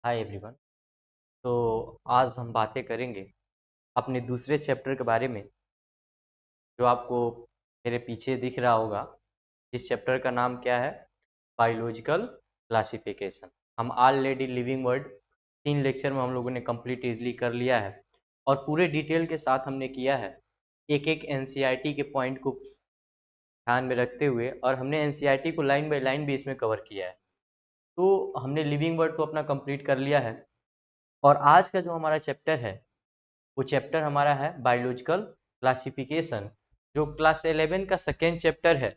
Hi everyone. तो आज हम बातें करेंगे अपने दूसरे चैप्टर के बारे में, जो आपको मेरे पीछे दिख रहा होगा। इस चैप्टर का नाम क्या है? Biological classification. हम ऑलरेडी लिविंग वर्ड 3 लेक्चर में हम लोगों ने कम्प्लीटली कर लिया है और पूरे डिटेल के साथ हमने किया है, एक एक एनसीईआरटी के पॉइंट को ध्यान में रखते हुए, और हमने एनसीईआरटी को लाइन बाय लाइन भी इसमें कवर किया है। तो हमने लिविंग वर्ड तो अपना कंप्लीट कर लिया है और आज का जो हमारा चैप्टर है वो चैप्टर हमारा है बायोलॉजिकल क्लासिफिकेशन, जो क्लास 11 का सेकेंड चैप्टर है।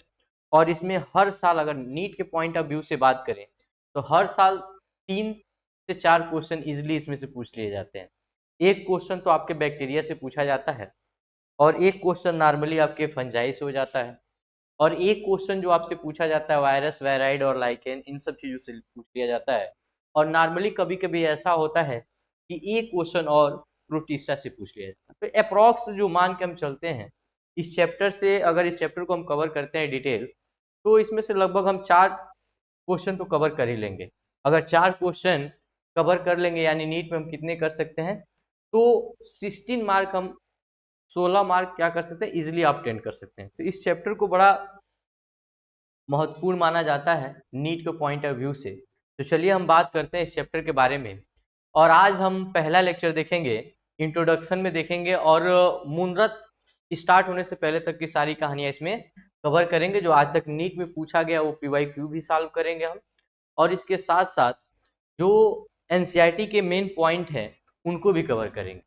और इसमें हर साल अगर नीट के पॉइंट ऑफ व्यू से बात करें तो हर साल 3 से 4 क्वेश्चन इजिली इसमें से पूछ लिए जाते हैं। एक क्वेश्चन तो आपके बैक्टीरिया से पूछा जाता है, और एक क्वेश्चन नॉर्मली आपके फंजाई से हो जाता है, और एक क्वेश्चन जो आपसे पूछा जाता है वायरस, वायराइड और लाइकेन, इन सब चीज़ों से पूछ लिया जाता है। और नॉर्मली कभी कभी ऐसा होता है कि एक क्वेश्चन और प्रोटिस्टा से पूछ लिया जाता है। तो अप्रॉक्स जो मान के हम चलते हैं इस चैप्टर से, अगर इस चैप्टर को हम कवर करते हैं डिटेल, तो इसमें से लगभग हम 4 क्वेश्चन तो कवर कर ही लेंगे। अगर 4 क्वेश्चन कवर कर लेंगे यानी नीट में हम कितने कर सकते हैं, तो 16 मार्क हम 16 मार्क क्या कर सकते हैं, इजिली ऑब्टेन कर सकते हैं। तो इस चैप्टर को बड़ा महत्वपूर्ण माना जाता है नीट के पॉइंट ऑफ व्यू से। तो चलिए हम बात करते हैं इस चैप्टर के बारे में। और आज हम पहला लेक्चर देखेंगे, इंट्रोडक्शन में देखेंगे, और मुनरत स्टार्ट होने से पहले तक की सारी कहानियां इसमें कवर करेंगे। जो आज तक नीट में पूछा गया वो पीवाईक्यू भी सॉल्व करेंगे हम, और इसके साथ साथ जो एनसीईआरटी के मेन पॉइंट हैं उनको भी कवर करेंगे।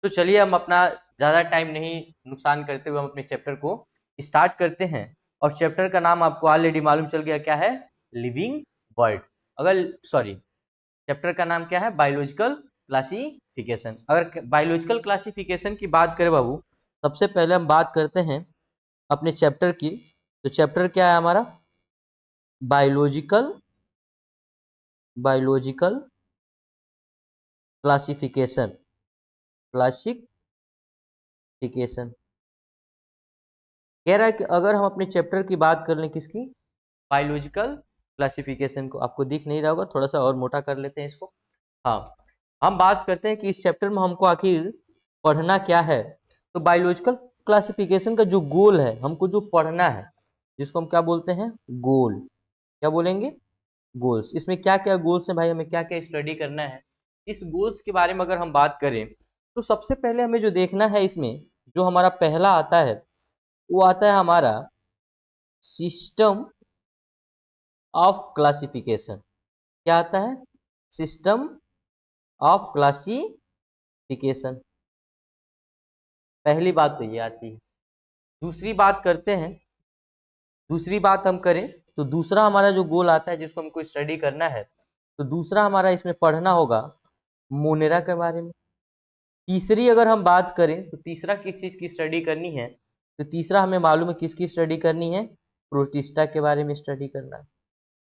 तो चलिए हम अपना ज़्यादा टाइम नहीं नुकसान करते हुए हम अपने चैप्टर को स्टार्ट करते हैं। और चैप्टर का नाम आपको ऑलरेडी मालूम चल गया, क्या है? Living word. अगर सॉरी, चैप्टर का नाम क्या है? Biological classification. अगर बायोलॉजिकल क्लासिफिकेशन की बात करें बाबू, सबसे पहले हम बात करते हैं अपने चैप्टर की। तो चैप्टर क्या है हमारा? Biological biological classification. क्लासिफिकेशन कह रहा है कि अगर हम अपने चैप्टर की बात कर लें, किसकी? बायोलॉजिकल क्लासिफिकेशन को। आपको दिख नहीं रहा होगा, थोड़ा सा और मोटा कर लेते हैं इसको। हाँ, हम बात करते हैं कि इस चैप्टर में हमको आखिर पढ़ना क्या है। तो बायोलॉजिकल क्लासिफिकेशन का जो गोल है, हमको जो पढ़ना है, जिसको हम क्या बोलते हैं? गोल। क्या बोलेंगे? गोल्स। इसमें क्या क्या गोल्स हैं भाई, हमें क्या क्या स्टडी करना है, इस गोल्स के बारे में अगर हम बात करें तो सबसे पहले हमें जो देखना है इसमें, जो हमारा पहला आता है वो आता है हमारा सिस्टम ऑफ क्लासिफिकेशन। क्या आता है? System of classification. पहली बात तो ये आती है। दूसरी बात करते हैं, दूसरी बात हम करें तो दूसरा हमारा जो गोल आता है जिसको हमको स्टडी करना है, तो दूसरा हमारा इसमें पढ़ना होगा मोनेरा के बारे में। तीसरी अगर हम बात करें तो तीसरा किस चीज़ की स्टडी करनी है, तो तीसरा हमें मालूम है किसकी स्टडी करनी है? प्रोटिस्टा के बारे में स्टडी करना है।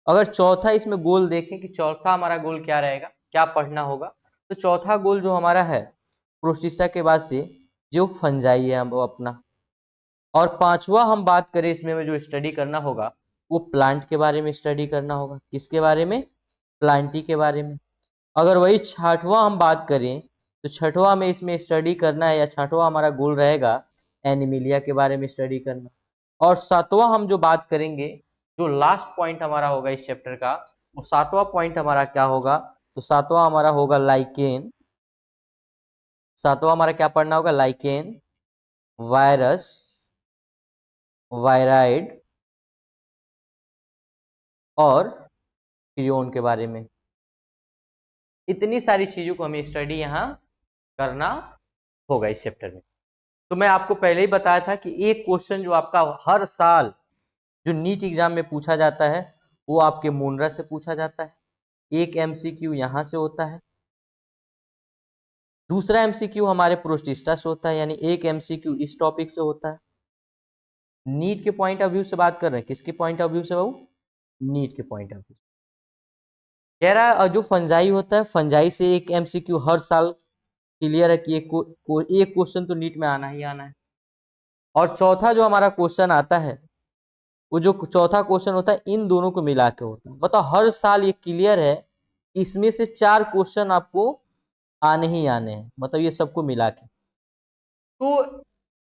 अगर चौथा इसमें गोल देखें कि चौथा हमारा गोल क्या रहेगा, क्या पढ़ना होगा, तो चौथा गोल जो हमारा है प्रोटिस्टा के बाद से जो फंजाई है हम वो अपना। और पांचवा हम बात करें इसमें में जो स्टडी करना होगा वो प्लांट के बारे में स्टडी करना होगा। किसके बारे में? प्लांटी के बारे में। अगर वही छठवां हम बात करें तो छठवां में इसमें स्टडी करना है, या छठवां हमारा गोल रहेगा एनिमिलिया के बारे में स्टडी करना। और सातवां हम जो बात करेंगे, जो लास्ट पॉइंट हमारा होगा इस चैप्टर का, वो सातवां पॉइंट हमारा क्या होगा? तो सातवां हमारा होगा लाइकेन। सातवां हमारा क्या पढ़ना होगा? लाइकेन, वायरस, वायराइड और प्रियोन के बारे में। इतनी सारी चीजों को हमें स्टडी यहाँ करना होगा इस चैप्टर में। तो मैं आपको पहले ही बताया था कि एक क्वेश्चन जो आपका हर साल जो नीट एग्जाम में पूछा जाता है वो आपके मुनरा से पूछा जाता है। एक एमसीक्यू यहां से होता है, दूसरा एमसीक्यू हमारे प्रोस्टिस्टा से होता है, यानी एक एमसीक्यू इस टॉपिक से होता है। नीट के पॉइंट ऑफ व्यू से बात कर रहे हैं, किसके पॉइंट ऑफ व्यू से बाबू? नीट के पॉइंट ऑफ व्यू। कह रहा है जो फंजाई होता है, फंजाई से एक एमसीक्यू हर साल क्लियर है कि एक क्वेश्चन तो नीट में आना ही आना है। और चौथा जो हमारा क्वेश्चन आता है, वो जो चौथा क्वेश्चन होता है इन दोनों को मिला के होता है। मतलब हर साल ये क्लियर है इसमें से 4 क्वेश्चन आपको आने ही आने हैं, मतलब ये सबको मिला के। तो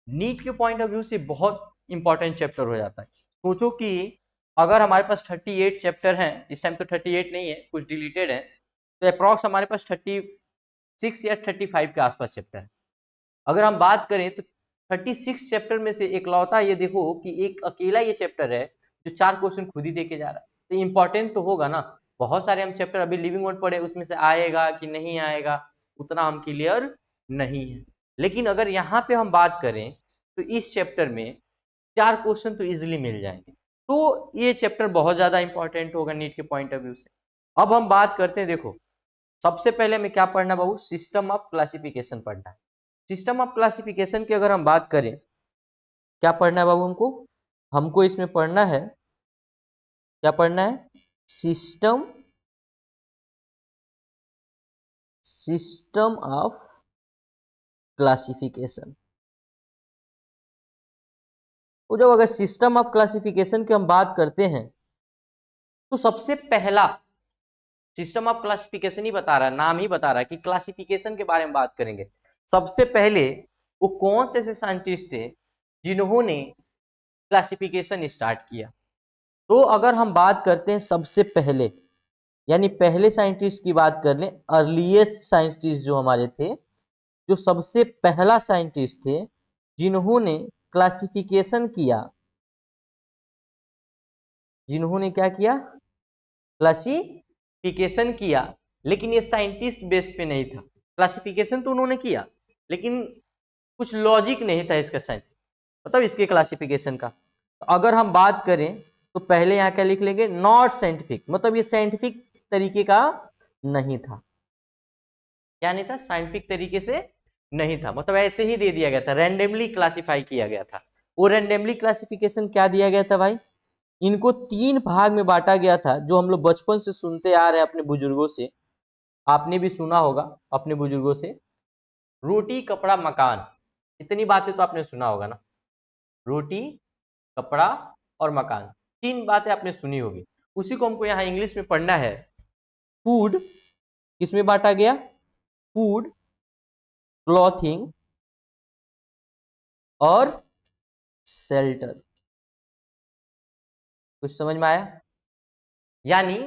नीट के पॉइंट ऑफ व्यू से बहुत इंपॉर्टेंट चैप्टर हो जाता है। सोचो कि अगर हमारे पास 38 चैप्टर हैं, इस टाइम तो 38 नहीं है, कुछ डिलीटेड है, तो अप्रॉक्स हमारे पास 36 या 35 के आसपास चैप्टर है। अगर हम बात करें तो 36 चैप्टर में से इकलौता ये देखो कि एक अकेला ये चैप्टर है जो 4 क्वेश्चन खुद ही दे के जा रहा है, तो इंपॉर्टेंट तो होगा ना। बहुत सारे हम चैप्टर अभी लिविंग वर्ड पढ़े, उसमें से आएगा कि नहीं आएगा उतना हम क्लियर नहीं है। लेकिन अगर यहाँ पे हम बात करें तो इस चैप्टर में 4 क्वेश्चन तो इजिली मिल जाएंगे, तो ये चैप्टर बहुत ज्यादा इंपॉर्टेंट होगा नीट के पॉइंट ऑफ व्यू से। अब हम बात करते हैं, देखो सबसे पहले हमें क्या पढ़ना बाबू, सिस्टम ऑफ क्लासिफिकेशन पढ़ना है। सिस्टम ऑफ क्लासिफिकेशन की अगर हम बात करें, क्या पढ़ना है बाबू हमको, हमको इसमें पढ़ना है, क्या पढ़ना है, सिस्टम ऑफ क्लासिफिकेशन। तो जब अगर सिस्टम ऑफ क्लासिफिकेशन की हम बात करते हैं तो सबसे पहला सिस्टम ऑफ क्लासिफिकेशन ही बता रहा है, नाम ही बता रहा है कि क्लासिफिकेशन के बारे में बात करेंगे। सबसे पहले वो कौन से ऐसे साइंटिस्ट थे जिन्होंने क्लासिफिकेशन स्टार्ट किया। तो अगर हम बात करते हैं सबसे पहले, यानी पहले साइंटिस्ट की बात कर लें, अर्लीस्ट साइंटिस्ट जो हमारे थे, जो सबसे पहला साइंटिस्ट थे जिन्होंने क्लासिफिकेशन किया, जिन्होंने क्या किया, क्लासिफिकेशन किया, लेकिन ये साइंटिस्ट बेस पे नहीं था। क्लासिफिकेशन तो उन्होंने किया लेकिन कुछ लॉजिक नहीं था इसका, साइंस मतलब इसके क्लासिफिकेशन का। तो अगर हम बात करें तो पहले यहाँ क्या लिख लेंगे, नॉट साइंटिफिक, मतलब ये साइंटिफिक तरीके का नहीं था। क्या नहीं था, साइंटिफिक तरीके से नहीं था, मतलब ऐसे ही दे दिया गया था, रैंडमली क्लासिफाई किया गया था। वो रैंडमली क्लासिफिकेशन क्या दिया गया था भाई, इनको 3 भाग में बांटा गया था, जो हम लोग बचपन से सुनते आ रहे हैं अपने बुजुर्गों से, आपने भी सुना होगा अपने बुजुर्गों से। रोटी कपड़ा मकान, इतनी बातें तो आपने सुना होगा ना। रोटी कपड़ा और मकान, 3 बातें आपने सुनी होगी। उसी को हमको यहाँ इंग्लिश में पढ़ना है। फूड किसमें बांटा गया, फूड, क्लॉथिंग और शेल्टर। कुछ समझ में आया? यानी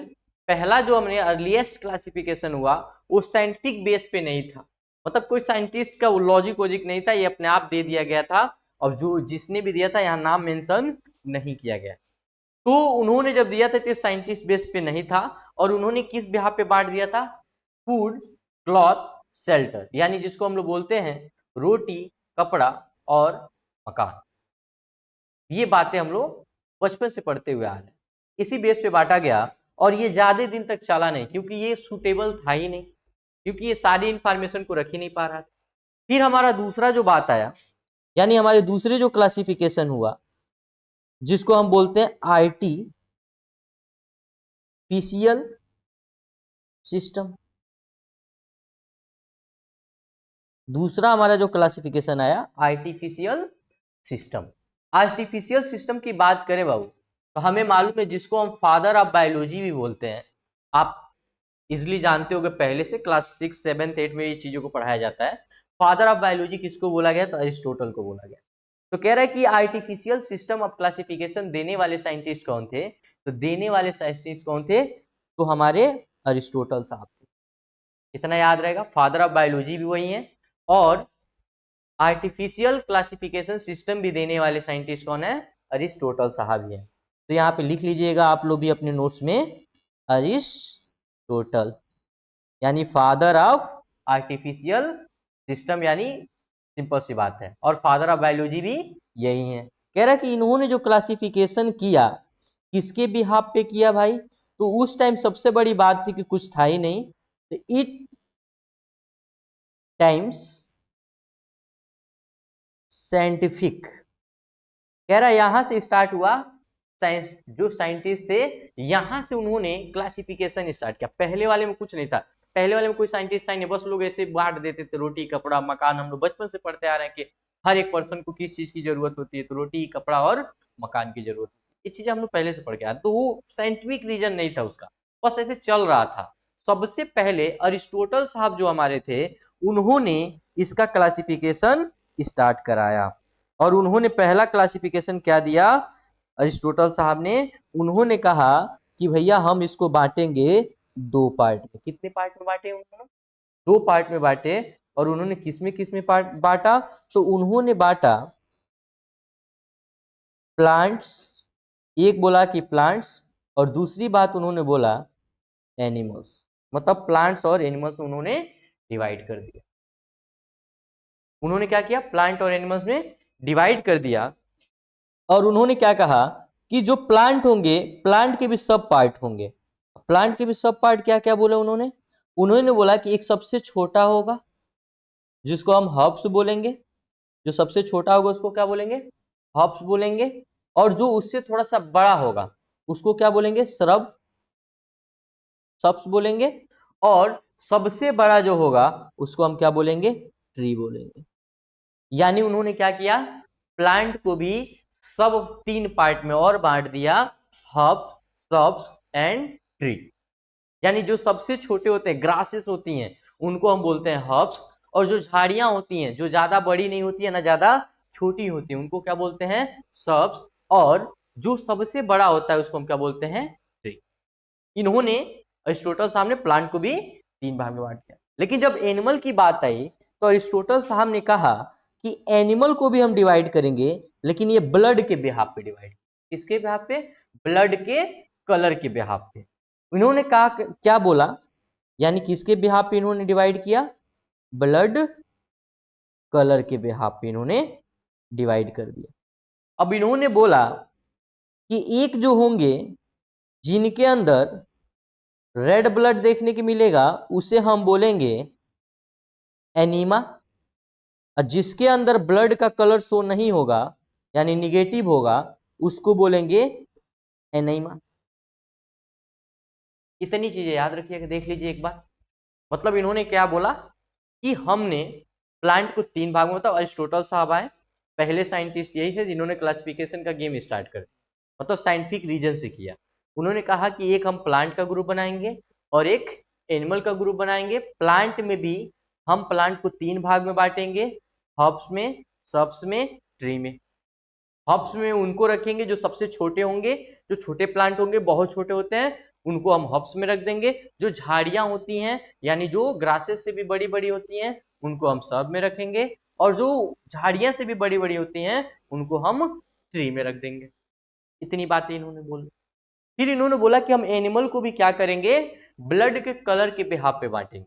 पहला जो हमने अर्लीस्ट क्लासिफिकेशन हुआ वो साइंटिफिक बेस पे नहीं था, मतलब कोई साइंटिस्ट का लॉजिक वॉजिक नहीं था, ये अपने आप दे दिया गया था। और जो जिसने भी दिया था यहाँ नाम मेंशन नहीं किया गया। तो उन्होंने जब दिया था तो साइंटिस्ट बेस पे नहीं था, और उन्होंने किस बिहाफ पे बांट दिया था, फूड क्लॉथ शेल्टर, यानी जिसको हम लोग बोलते हैं रोटी कपड़ा और मकान। ये बातें हम लोग बचपन से पढ़ते हुए आ रहे हैं, इसी बेस पे बांटा गया। और ये ज्यादा दिन तक चला नहीं क्योंकि ये सुटेबल था ही नहीं, क्योंकि ये सारी इंफॉर्मेशन को रख ही नहीं पा रहा था। फिर हमारा दूसरा जो बात आया, यानी हमारे दूसरे जो क्लासिफिकेशन हुआ, जिसको हम बोलते हैं आर्टिफिशियल सिस्टम। दूसरा हमारा जो क्लासिफिकेशन आया, आर्टिफिशियल सिस्टम। आर्टिफिशियल सिस्टम की बात करें बाबू, तो हमें मालूम है जिसको हम फादर ऑफ बायोलॉजी भी बोलते हैं। आप इजिली जानते होगे, पहले से क्लास 6 7 8 में ये चीजों को पढ़ाया जाता है। फादर ऑफ बायोलॉजी किसको बोला गया, तो अरिस्टोटल को बोला गया। तो कह रहा है कि आर्टिफिशियल सिस्टम ऑफ क्लासिफिकेशन देने वाले साइंटिस्ट कौन थे, तो देने वाले साइंटिस्ट कौन थे, तो हमारे अरिस्टोटल साहब थे। इतना याद रहेगा, फादर ऑफ बायोलॉजी भी वही है, और आर्टिफिशियल क्लासिफिकेशन सिस्टम भी देने वाले साइंटिस्ट कौन है, अरिस्टोटल साहब ही है। तो यहाँ पे लिख लीजिएगा आप लोग भी अपने नोट्स में, अरिस्टोटल यानी फादर ऑफ, आर्टिफिशियल सिस्टम यानी सिंपल सी बात है, और फादर ऑफ बायोलॉजी भी यही है। कह रहा है कि इन्होंने जो क्लासिफिकेशन किया, किसके बिहाफ पे किया भाई, तो उस टाइम सबसे बड़ी बात थी कि कुछ था ही नहीं, तो इट टाइम्स साइंटिफिक। कह रहा है यहां से स्टार्ट हुआ, साइंस जो साइंटिस्ट थे यहां से उन्होंने क्लासिफिकेशन स्टार्ट किया। पहले वाले में कुछ नहीं था, पहले वाले में कोई साइंटिस्ट था नहीं, बस लोग ऐसे बांट देते थे, रोटी कपड़ा मकान। हम लोग बचपन से पढ़ते आ रहे हैं कि हर एक पर्सन को किस चीज की जरूरत होती है, तो रोटी कपड़ा और मकान की जरूरत होती है। ये चीजें हम लोग पहले से पढ़ के आ रहे हैं, तो वो साइंटिफिक रीजन नहीं था उसका, बस ऐसे चल रहा था। सबसे पहले अरिस्टोटल साहब जो हमारे थे, उन्होंने इसका क्लासिफिकेशन स्टार्ट कराया। और उन्होंने पहला क्लासिफिकेशन क्या दिया अरिस्टोटल साहब ने? उन्होंने कहा कि भैया हम इसको बांटेंगे दो पार्ट में। कितने पार्ट में बांटे उन्होंने? दो पार्ट में बांटे। और उन्होंने किसमें बांटा? तो उन्होंने बांटा प्लांट्स, एक बोला कि प्लांट्स, और दूसरी बात उन्होंने बोला एनिमल्स। मतलब प्लांट्स और एनिमल्स में उन्होंने डिवाइड कर दिया। उन्होंने क्या किया? प्लांट और एनिमल्स में डिवाइड कर दिया। और उन्होंने क्या कहा कि जो प्लांट होंगे, प्लांट के भी सब पार्ट होंगे। प्लांट के भी सब पार्ट क्या क्या बोला उन्होंने? उन्होंने बोला कि एक सबसे छोटा होगा जिसको हम हर्ब्स बोलेंगे। जो सबसे छोटा होगा उसको क्या बोलेंगे? हर्ब्स बोलेंगे। और जो उससे थोड़ा सा बड़ा होगा उसको क्या बोलेंगे? श्रब, सब्स बोलेंगे। और सबसे बड़ा जो होगा उसको हम क्या बोलेंगे? ट्री बोलेंगे। यानी उन्होंने क्या किया? प्लांट को भी सब तीन पार्ट में और बांट दिया, हर्ब, सब्स एंड ट्री। यानी जो सबसे छोटे होते हैं, ग्रासेस होती हैं, उनको हम बोलते हैं हर्ब्स। और जो झाड़ियां होती हैं, जो ज्यादा बड़ी नहीं होती है ना ज्यादा छोटी होती है, उनको क्या बोलते हैं? सब्स। और जो सबसे बड़ा होता है उसको हम क्या बोलते हैं? ट्री। इन्होंने, अरिस्टोटल साहब ने प्लांट को भी तीन भाग में बांट दिया। लेकिन जब एनिमल की बात आई तो अरिस्टोटल साहब ने कहा कि एनिमल को भी हम डिवाइड करेंगे, लेकिन ये ब्लड के बिहाफ पे डिवाइड। किसके बिहाफ पे? ब्लड के कलर के बिहाफ पे। इन्होंने कहा, क्या बोला? यानी किसके बिहाफ पे इन्होंने डिवाइड किया? ब्लड कलर के बिहाफ पे इन्होंने डिवाइड कर दिया। अब इन्होंने बोला कि एक जो होंगे जिनके अंदर रेड ब्लड देखने को मिलेगा उसे हम बोलेंगे एनीमा। और जिसके अंदर ब्लड का कलर शो नहीं होगा यानी निगेटिव होगा उसको बोलेंगे एनीमा। इतनी चीजें याद रखिएगा, देख लीजिए एक बार। मतलब इन्होंने क्या बोला कि हमने प्लांट को तीन भाग में, मतलब अरिस्टोटल साहब आए, पहले साइंटिस्ट यही थे जिन्होंने क्लासिफिकेशन का गेम स्टार्ट कर दिया, मतलब साइंटिफिक रीजन से किया। उन्होंने कहा कि एक हम प्लांट का ग्रुप बनाएंगे और एक एनिमल का ग्रुप बनाएंगे। प्लांट में भी हम प्लांट को तीन भाग में बांटेंगे, हर्ब्स में, सब्स में, ट्री में। हब्स में उनको रखेंगे जो सबसे छोटे होंगे, जो छोटे प्लांट होंगे, बहुत छोटे होते हैं, उनको हम हब्स में रख देंगे। जो झाड़ियां होती हैं यानी जो ग्रासेस से भी बड़ी बड़ी होती हैं उनको हम सब में रखेंगे। और जो झाड़ियां से भी बड़ी बड़ी होती हैं उनको हम ट्री में रख देंगे। इतनी बातें इन्होंने बोली। फिर इन्होंने बोला कि हम एनिमल को भी क्या करेंगे? ब्लड के कलर के बिहाफ पे बांटेंगे।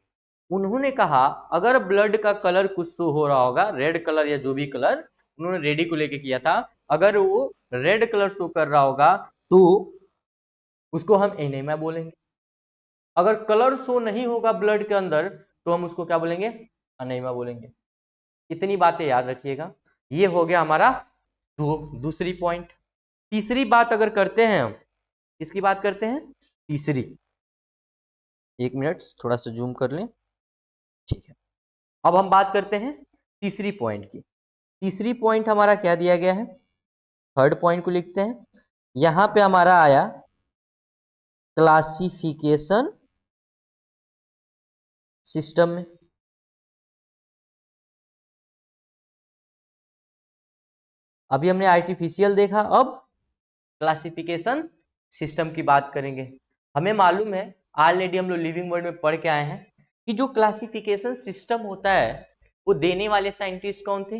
उन्होंने कहा अगर ब्लड का कलर कुछ शो हो रहा होगा, रेड कलर या जो भी कलर, उन्होंने रेडी को लेके किया था, अगर वो रेड कलर शो कर रहा होगा तो उसको हम एनीमिया बोलेंगे। अगर कलर शो नहीं होगा ब्लड के अंदर तो हम उसको क्या बोलेंगे? अनीमिया बोलेंगे। इतनी बातें याद रखिएगा। ये हो गया हमारा दूसरी पॉइंट। तीसरी बात अगर करते हैं हम, किसकी बात करते हैं? तीसरी। एक मिनट थोड़ा सा जूम कर लें। ठीक है, अब हम बात करते हैं तीसरी पॉइंट की। तीसरी पॉइंट हमारा क्या दिया गया है? थर्ड पॉइंट को लिखते हैं। यहां पे हमारा आया क्लासिफिकेशन सिस्टम में। अभी हमने आर्टिफिशियल देखा, अब क्लासिफिकेशन सिस्टम की बात करेंगे। हमें मालूम है, ऑलरेडी हम लोग लिविंग वर्ड में पढ़ के आए हैं कि जो क्लासिफिकेशन सिस्टम होता है वो देने वाले साइंटिस्ट कौन थे?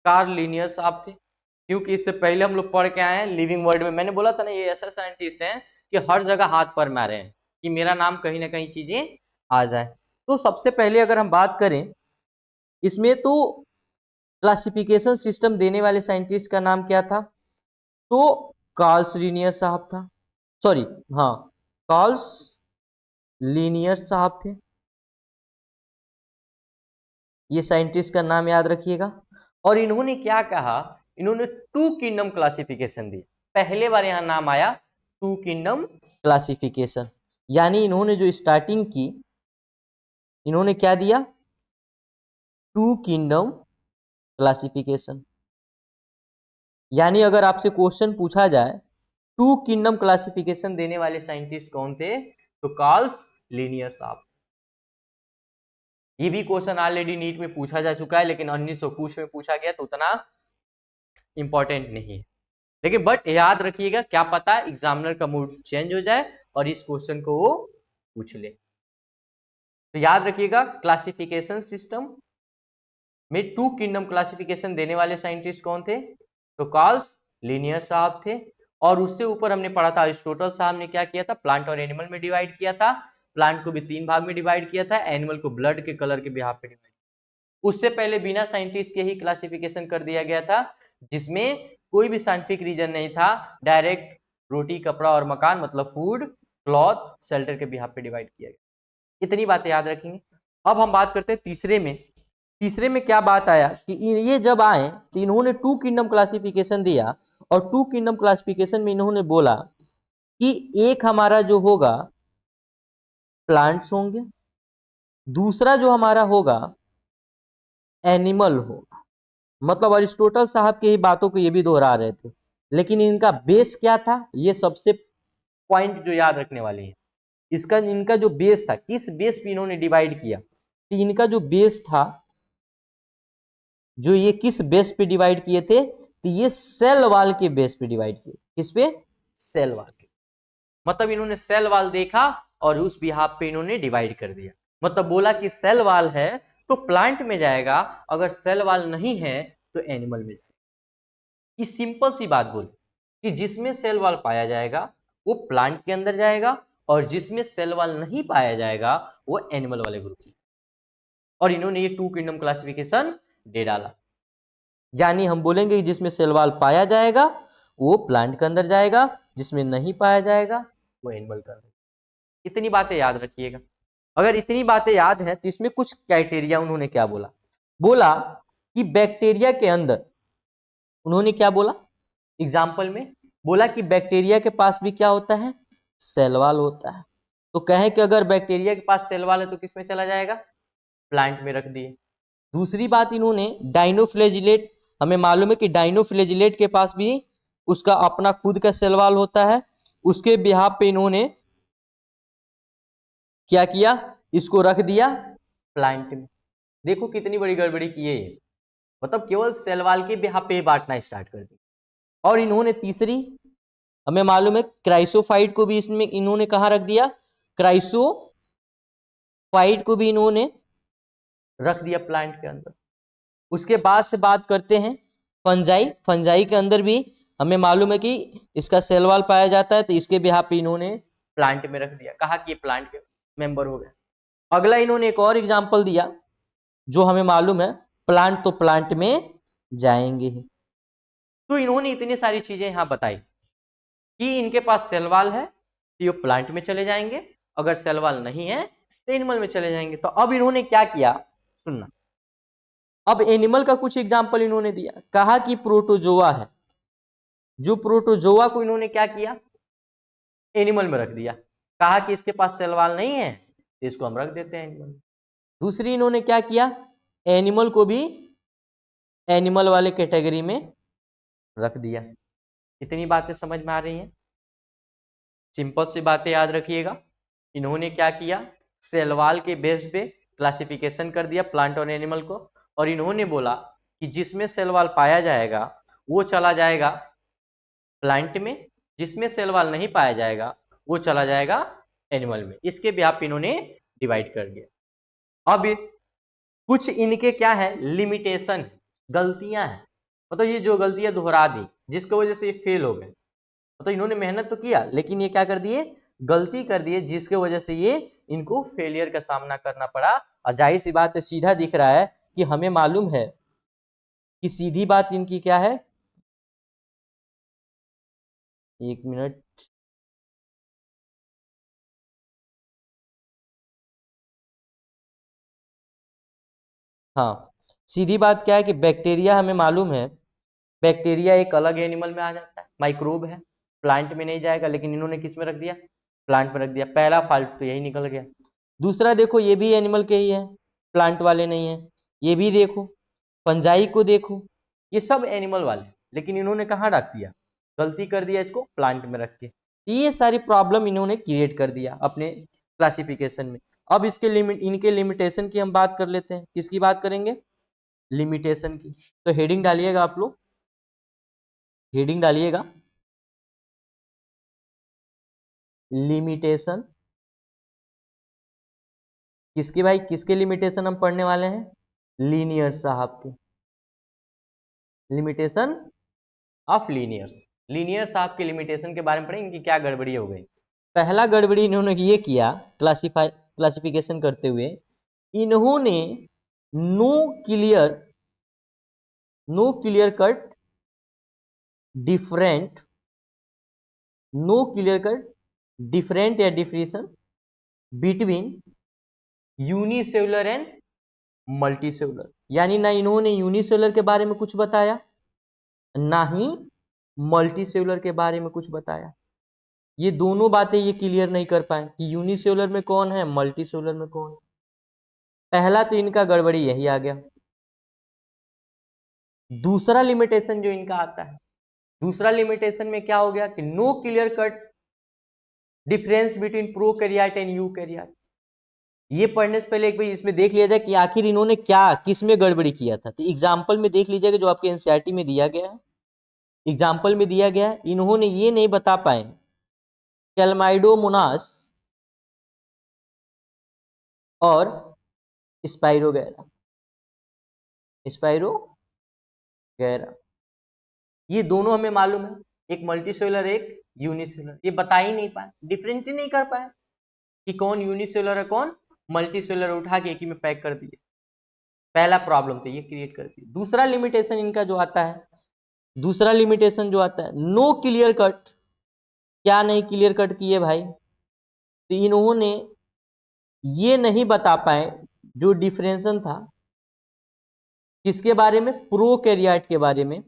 कार्ल लिनियस साहब थे। क्योंकि इससे पहले हम लोग पढ़ के आए हैं लिविंग वर्ड में। मैंने बोला था ना ये ऐसा साइंटिस्ट हैं कि हर जगह हाथ पर मारे हैं कि मेरा नाम कहीं ना कहीं चीजें आ जाए। तो सबसे पहले अगर हम बात करें इसमें तो क्लासिफिकेशन सिस्टम देने वाले साइंटिस्ट का नाम क्या था? तो कार्ल्स लिनियस साहब था। सॉरी, हाँ, कार्ल्स लिनियस साहब थे। ये साइंटिस्ट का नाम याद रखिएगा। और इन्होंने क्या कहा? इन्होंने टू किंगडम क्लासिफिकेशन दी। पहले बार यहां नाम आया टू किंगडम क्लासिफिकेशन। यानी इन्होंने जो स्टार्टिंग की, इन्होंने क्या दिया? Two kingdom classification. यानी अगर आपसे क्वेश्चन पूछा जाए टू किंगडम क्लासिफिकेशन देने वाले साइंटिस्ट कौन थे, तो कार्ल्स लीनियर शाफ्ट। ये भी क्वेश्चन ऑलरेडी नीट में पूछा जा चुका है, लेकिन 1900 कुछ में पूछा गया तो उतना इंपॉर्टेंट नहीं है। लेकिन बट याद रखिएगा, क्या पता एग्जामिनर का मूड चेंज हो जाए और इस क्वेश्चन को वो पूछ ले। तो याद रखिएगा, क्लासिफिकेशन सिस्टम में टू किंगडम क्लासिफिकेशन देने वाले साइंटिस्ट कौन थे? तो कार्ल्स लीनियर साहब थे। और उससे ऊपर हमने पढ़ा था अरिस्टोटल साहब ने क्या किया था, प्लांट और एनिमल में डिवाइड किया था। प्लांट को भी 3 भाग में डिवाइड किया था, एनिमल को ब्लड के कलर के बिहाफ पे डिवाइड। उससे पहले बिना साइंटिस्ट के ही क्लासिफिकेशन कर दिया गया था, जिसमें कोई भी साइंटिफिक रीजन नहीं था, डायरेक्ट रोटी कपड़ा और मकान मतलब फूड क्लॉथ शेल्टर के बिहाफ पे डिवाइड किया गया। इतनी बातें याद रखेंगे। अब हम बात करते हैं तीसरे में। तीसरे में क्या बात आया कि ये जब आए तो इन्होंने टू किंगडम क्लासिफिकेशन दिया, और टू किंगडम क्लासिफिकेशन में इन्होंने बोला कि एक हमारा जो होगा प्लांट्स होंगे, दूसरा जो हमारा होगा एनिमल होगा। मतलब अरिस्टोटल साहब की ही बातों को ये भी दोहरा रहे थे, लेकिन इनका बेस क्या था, ये सबसे पॉइंट जो याद रखने वाले हैं। इसका इनका जो बेस था, किस बेस पे इन्होंने डिवाइड किया, तो इनका जो बेस था, जो ये किस बेस पे डिवाइड किए थे, तो ये सेल वाल के बेस पे डिवाइड किए। किस पे? सेल वाल के। मतलब इन्होंने सेल वाल देखा और उस बिहाफ पे इन्होंने डिवाइड कर दिया। मतलब बोला कि सेल वाल है तो प्लांट में जाएगा, अगर सेल वाल नहीं है तो एनिमल में जाएगा। ये सिंपल सी बात बोली कि जिसमें सेल वाल पाया जाएगा वो प्लांट के अंदर जाएगा, और जिसमें सेल वाल नहीं पाया जाएगा वो एनिमल वाले ग्रुप में। और इन्होंने ये टू किंगडम क्लासिफिकेशन दे डाला। यानी हम बोलेंगे कि जिसमें सेल वाल पाया जाएगा वो प्लांट के अंदर जाएगा, जिसमें नहीं पाया जाएगा वो एनिमल के अंदर। इतनी बातें याद रखिएगा। अगर इतनी बातें याद हैं तो इसमें कुछ क्राइटेरिया उन्होंने क्या बोला, बोला कि बैक्टीरिया के अंदर, उन्होंने क्या बोला एग्जाम्पल में, बोला कि बैक्टीरिया के पास भी क्या होता है, सेल वाल होता है। तो कहें कि अगर बैक्टीरिया के पास सेल वाल है तो किसमें चला जाएगा, प्लांट में रख दिए। दूसरी बात इन्होंने डाइनोफ्लेजिलेट, हमें मालूम है कि डाइनोफ्लेजिलेट के पास भी उसका अपना खुद का सेल वाल होता है, उसके बिहाफ पे इन्होंने क्या किया, इसको रख दिया प्लांट में। देखो कितनी बड़ी गड़बड़ी की है ये, मतलब केवल सेल वाल के बिहाफ पे बांटना स्टार्ट कर दिया। और इन्होंने तीसरी, हमें मालूम है क्राइसोफाइट को भी इसमें इन्होंने कहां रख दिया, क्राइसोफाइट को भी इन्होंने रख दिया प्लांट के अंदर। उसके बाद से बात करते हैं फंजाई। फंजाई के अंदर भी हमें मालूम है कि इसका सेल वाल पाया जाता है, तो इसके बिहाफ पे इन्होंने प्लांट में रख दिया, कहा कि प्लांट के मेंबर हो गए। अगला इन्होंने एक और एग्जांपल दिया जो हमें मालूम है, प्लांट तो प्लांट में जाएंगे ही। तो इन्होंने इतनी सारी चीजें यहां बताई कि इनके पास सेल वाल है तो ये प्लांट में चले जाएंगे, अगर सेल वाल नहीं है तो एनिमल में चले जाएंगे। तो अब इन्होंने क्या किया सुनना, अब एनिमल का कुछ एग्जाम्पल इन्होंने दिया, कहा कि प्रोटोजोआ है, जो प्रोटोजोआ को इन्होंने क्या किया, एनिमल में रख दिया, कहा कि इसके पास सेल वाल नहीं है तो इसको हम रख देते हैं एनिमल में। दूसरी इन्होंने क्या किया, एनिमल को भी एनिमल वाले कैटेगरी में रख दिया। इतनी बातें समझ में आ रही हैं? सिंपल सी बातें याद रखिएगा। इन्होंने क्या किया, सेल वाल के बेस पे क्लासिफिकेशन कर दिया प्लांट और एनिमल को, और इन्होंने बोला कि जिसमें सेल वाल पाया जाएगा वो चला जाएगा प्लांट में, जिसमें सेल वाल नहीं पाया जाएगा वो चला जाएगा एनिमल में। इसके भी आप इन्होंने डिवाइड कर दिया। अब कुछ इनके क्या है, लिमिटेशन, गलतियां हैं। मतलब ये जो गलतियां दोहरा दी जिसकी वजह से ये फेल हो गए। तो इन्होंने मेहनत तो किया लेकिन ये क्या कर दिए, गलती कर दिए, जिसके वजह से ये इनको फेलियर का सामना करना पड़ा। और जाहिर सी बात है, सीधा दिख रहा है कि हमें मालूम है कि सीधी बात इनकी क्या है, एक मिनट, हाँ, सीधी बात क्या है कि बैक्टीरिया हमें मालूम है, बैक्टीरिया एक अलग एनिमल में आ जाता है, माइक्रोब है, प्लांट में नहीं जाएगा, लेकिन इन्होंने किस में रख दिया, प्लांट में रख दिया। पहला फॉल्ट तो यही निकल गया। दूसरा देखो, ये भी एनिमल के ही है, प्लांट वाले नहीं है। ये भी देखो, फंजाई को देखो, ये सब एनिमल वाले, लेकिन इन्होंने कहाँ रख दिया, गलती कर दिया, इसको प्लांट में रख के। ये सारी प्रॉब्लम इन्होंने क्रिएट कर दिया अपने क्लासिफिकेशन में। अब इसके इनके लिमिटेशन की हम बात कर लेते हैं। किसकी बात करेंगे? लिमिटेशन की। तो हेडिंग डालिएगा आप लोग, हेडिंग डालिएगा लिमिटेशन। किसकी भाई, किसके लिमिटेशन हम पढ़ने वाले हैं? लीनियर साहब के, लिमिटेशन ऑफ लीनियर्स। लीनियर साहब के लिमिटेशन के बारे में पढ़ेंगे, इनकी क्या गड़बड़ी हो गई। पहला गड़बड़ी इन्होंने ये किया क्लासिफिकेशन करते हुए, इन्होंने no clear cut different, no clear cut different या differentiation between unicellular and multicellular. यानी ना इन्होंने यूनिसेलुलर के बारे में कुछ बताया, ना ही मल्टीसेलुलर के बारे में कुछ बताया। ये दोनों बातें ये क्लियर नहीं कर पाए कि यूनिसेलुलर में कौन है, मल्टीसेलुलर में कौन है। पहला तो इनका गड़बड़ी यही आ गया। दूसरा लिमिटेशन जो इनका आता है, दूसरा लिमिटेशन में क्या हो गया कि no clear cut difference between prokaryote and eukaryote. ये पढ़ने से पहले एक बार इसमें देख लिया जाए कि आखिर इन्होंने क्या किस में गड़बड़ी किया था। तो एग्जाम्पल में देख लीजिएगा जो आपके एनसीईआरटी में दिया गया है, एग्जाम्पल में दिया गया है, इन्होंने ये नहीं बता पाए कैलमाइडोमोनास और स्पाइरोगैरा, स्पाइरोगैरा ये दोनों हमें मालूम है, एक मल्टीसेलुलर एक यूनिसेलुलर। ये बता ही नहीं पाए, डिफरेंट ही नहीं कर पाए कि कौन यूनिसेलुलर है कौन मल्टीसेलुलर, उठा के एक ही में पैक कर दिए। पहला प्रॉब्लम तो ये क्रिएट करती है। दूसरा लिमिटेशन इनका जो आता है, दूसरा लिमिटेशन जो आता है, नो क्लियर कट। क्या नहीं क्लियर कट किए भाई? तो इन्होंने ये नहीं बता पाए जो डिफरेंशिएशन था किसके बारे में, प्रोकैरियोट के बारे में,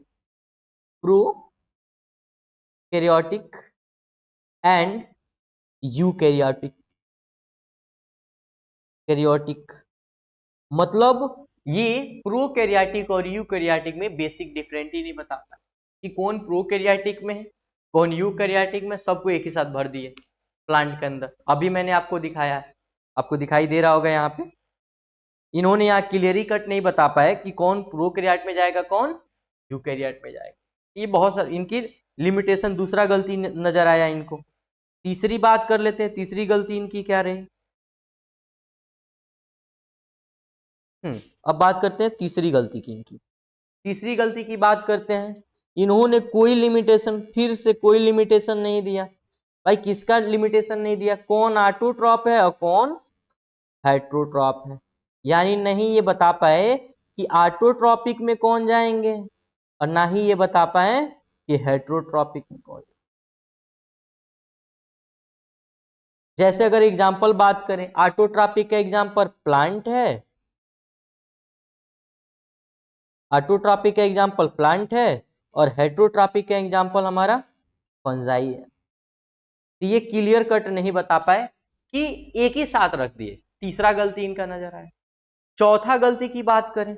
प्रोकैरियोटिक एंड यूकैरियोटिक। कैरियोटिक मतलब ये प्रोकैरियोटिक और यूकैरियोटिक में बेसिक डिफरेंट ही नहीं बताता कि कौन प्रोकैरियोटिक में है कौन यूकैरियोटिक में, सबको एक ही साथ भर दिए प्लांट के अंदर। अभी मैंने आपको दिखाया है, आपको दिखाई दे रहा होगा यहाँ पे। इन्होंने यहाँ क्लियरली कट नहीं बता पाए कि कौन प्रोकैरियोट में जाएगा कौन यूकैरियोट में जाएगा। ये बहुत सारी इनकी लिमिटेशन, दूसरा गलती नजर आया इनको। तीसरी बात कर लेते हैं, तीसरी गलती इनकी क्या रही। अब बात करते हैं तीसरी गलती की इनकी। तीसरी गलती की बात करते हैं, इन्होंने कोई लिमिटेशन, फिर से कोई लिमिटेशन नहीं दिया। भाई किसका लिमिटेशन नहीं दिया, कौन ऑटोट्रॉप है और कौन हेट्रोट्रॉप है। यानी नहीं ये बता पाए कि ऑटोट्रॉपिक में कौन जाएंगे और ना ही ये बता पाए कि हेट्रोट्रॉपिक में कौन। जैसे अगर एग्जांपल बात करें, ऑटोट्रॉपिक का एग्जांपल प्लांट है, ऑटोट्रॉपिक का एग्जांपल प्लांट है और हेट्रोट्रॉपिक का एग्जांपल हमारा फंजाई है। तो ये क्लियर कट नहीं बता पाए कि एक ही साथ रख दिए। तीसरा गलती इनका नजर आया। चौथा गलती की बात करें,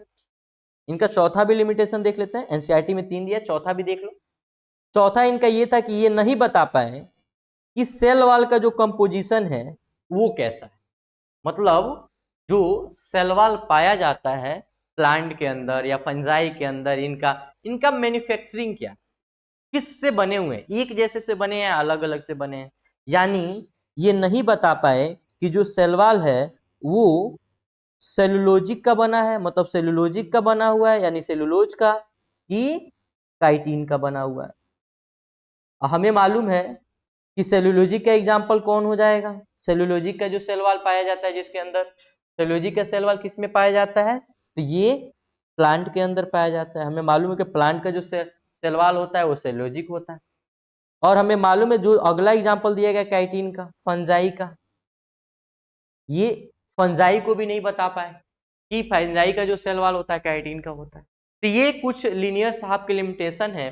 इनका चौथा भी लिमिटेशन देख लेते हैं। एनसीईआरटी में 3 दिया, चौथा भी देख लो। चौथा इनका ये था कि ये नहीं बता पाए कि सेल वॉल का जो कंपोजिशन है वो कैसा है। मतलब जो सेल वॉल पाया जाता है प्लांट के अंदर या फंजाई के अंदर, इनका मैन्युफैक्चरिंग क्या, किस से बने हुए हैं, एक जैसे से बने हैं अलग अलग से बने हैं। यानी ये नहीं बता पाए कि जो सेल वॉल है वो सेलुलोजिक का बना है, मतलब सेलुलोजिक का बना हुआ है यानी सेलुलोज का, कि काइटिन का बना हुआ है। हमें मालूम है कि सेलुलोजिक का एग्जाम्पल कौन हो जाएगा, सेलुलोजिक का जो सेल वॉल पाया जाता है जिसके अंदर, सेलुलोजिक का सेल वॉल किस में पाया जाता है, तो ये प्लांट के अंदर पाया जाता है। हमें मालूम है कि प्लांट का जो सेल वॉल होता है वो सेलुलोजिक होता है। और हमें मालूम है जो अगला एग्जाम्पल दिया गया काइटिन का, फंजाई का, ये फंजाई को भी नहीं बता पाए कि फंजाई का जो सेल वॉल होता है काइटिन का होता है। तो ये कुछ लीनियर साहब के लिमिटेशन है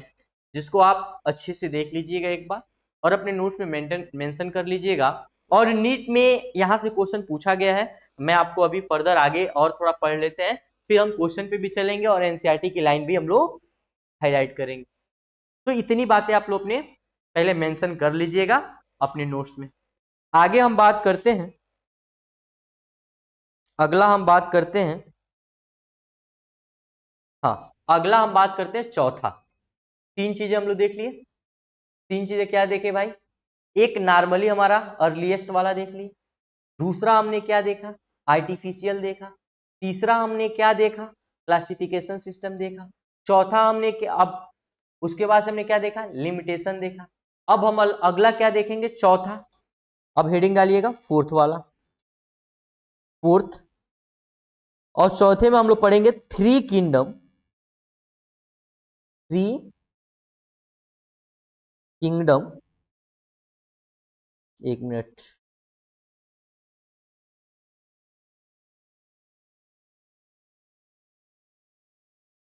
जिसको आप अच्छे से देख लीजिएगा एक बार और अपने नोट्स में मेंशन कर लीजिएगा। और नीट में यहाँ से क्वेश्चन पूछा गया है, मैं आपको अभी फर्दर आगे और थोड़ा पढ़ लेते हैं, फिर हम क्वेश्चन पे भी चलेंगे और एनसीईआरटी की लाइन भी हम लोग हाईलाइट करेंगे। तो इतनी बातें आप लोग अपने पहले मेंशन कर लीजिएगा अपने नोट्स में। आगे हम बात करते हैं अगला हम बात करते हैं, हाँ अगला हम बात करते हैं चौथा। तीन चीजें हम लोग देख लिए। तीन चीजें क्या देखे भाई? एक नॉर्मली हमारा अर्लीस्ट वाला देख लिए, दूसरा हमने क्या देखा? आर्टिफिशियल देखा, तीसरा हमने क्या देखा? क्लासिफिकेशन सिस्टम देखा, चौथा हमने क्या, अब उसके बाद हमने क्या देखा? लिमिटेशन देखा। अब हम अगला क्या देखेंगे? चौथा। अब हेडिंग डालिएगा फोर्थ वाला, फोर्थ। और चौथे में हम लोग पढ़ेंगे थ्री किंगडम, थ्री किंगडम, एक मिनट,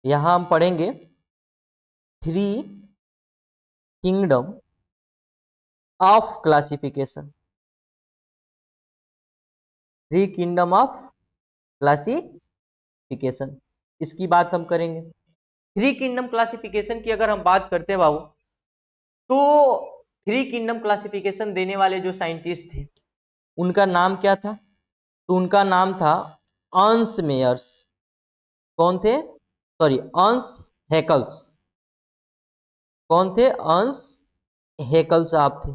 यहां हम पढ़ेंगे three kingdom of classification, three kingdom of classification, इसकी बात हम करेंगे। थ्री किंगडम क्लासिफिकेशन की अगर हम बात करते हैं बाबू, तो थ्री किंगडम क्लासिफिकेशन देने वाले जो साइंटिस्ट थे उनका नाम क्या था? तो उनका नाम था अर्न्स्ट मेयर्स। कौन थे? Sorry, Ernst Haeckel's. कौन थे? अर्न्स्ट हैकल साहब थे।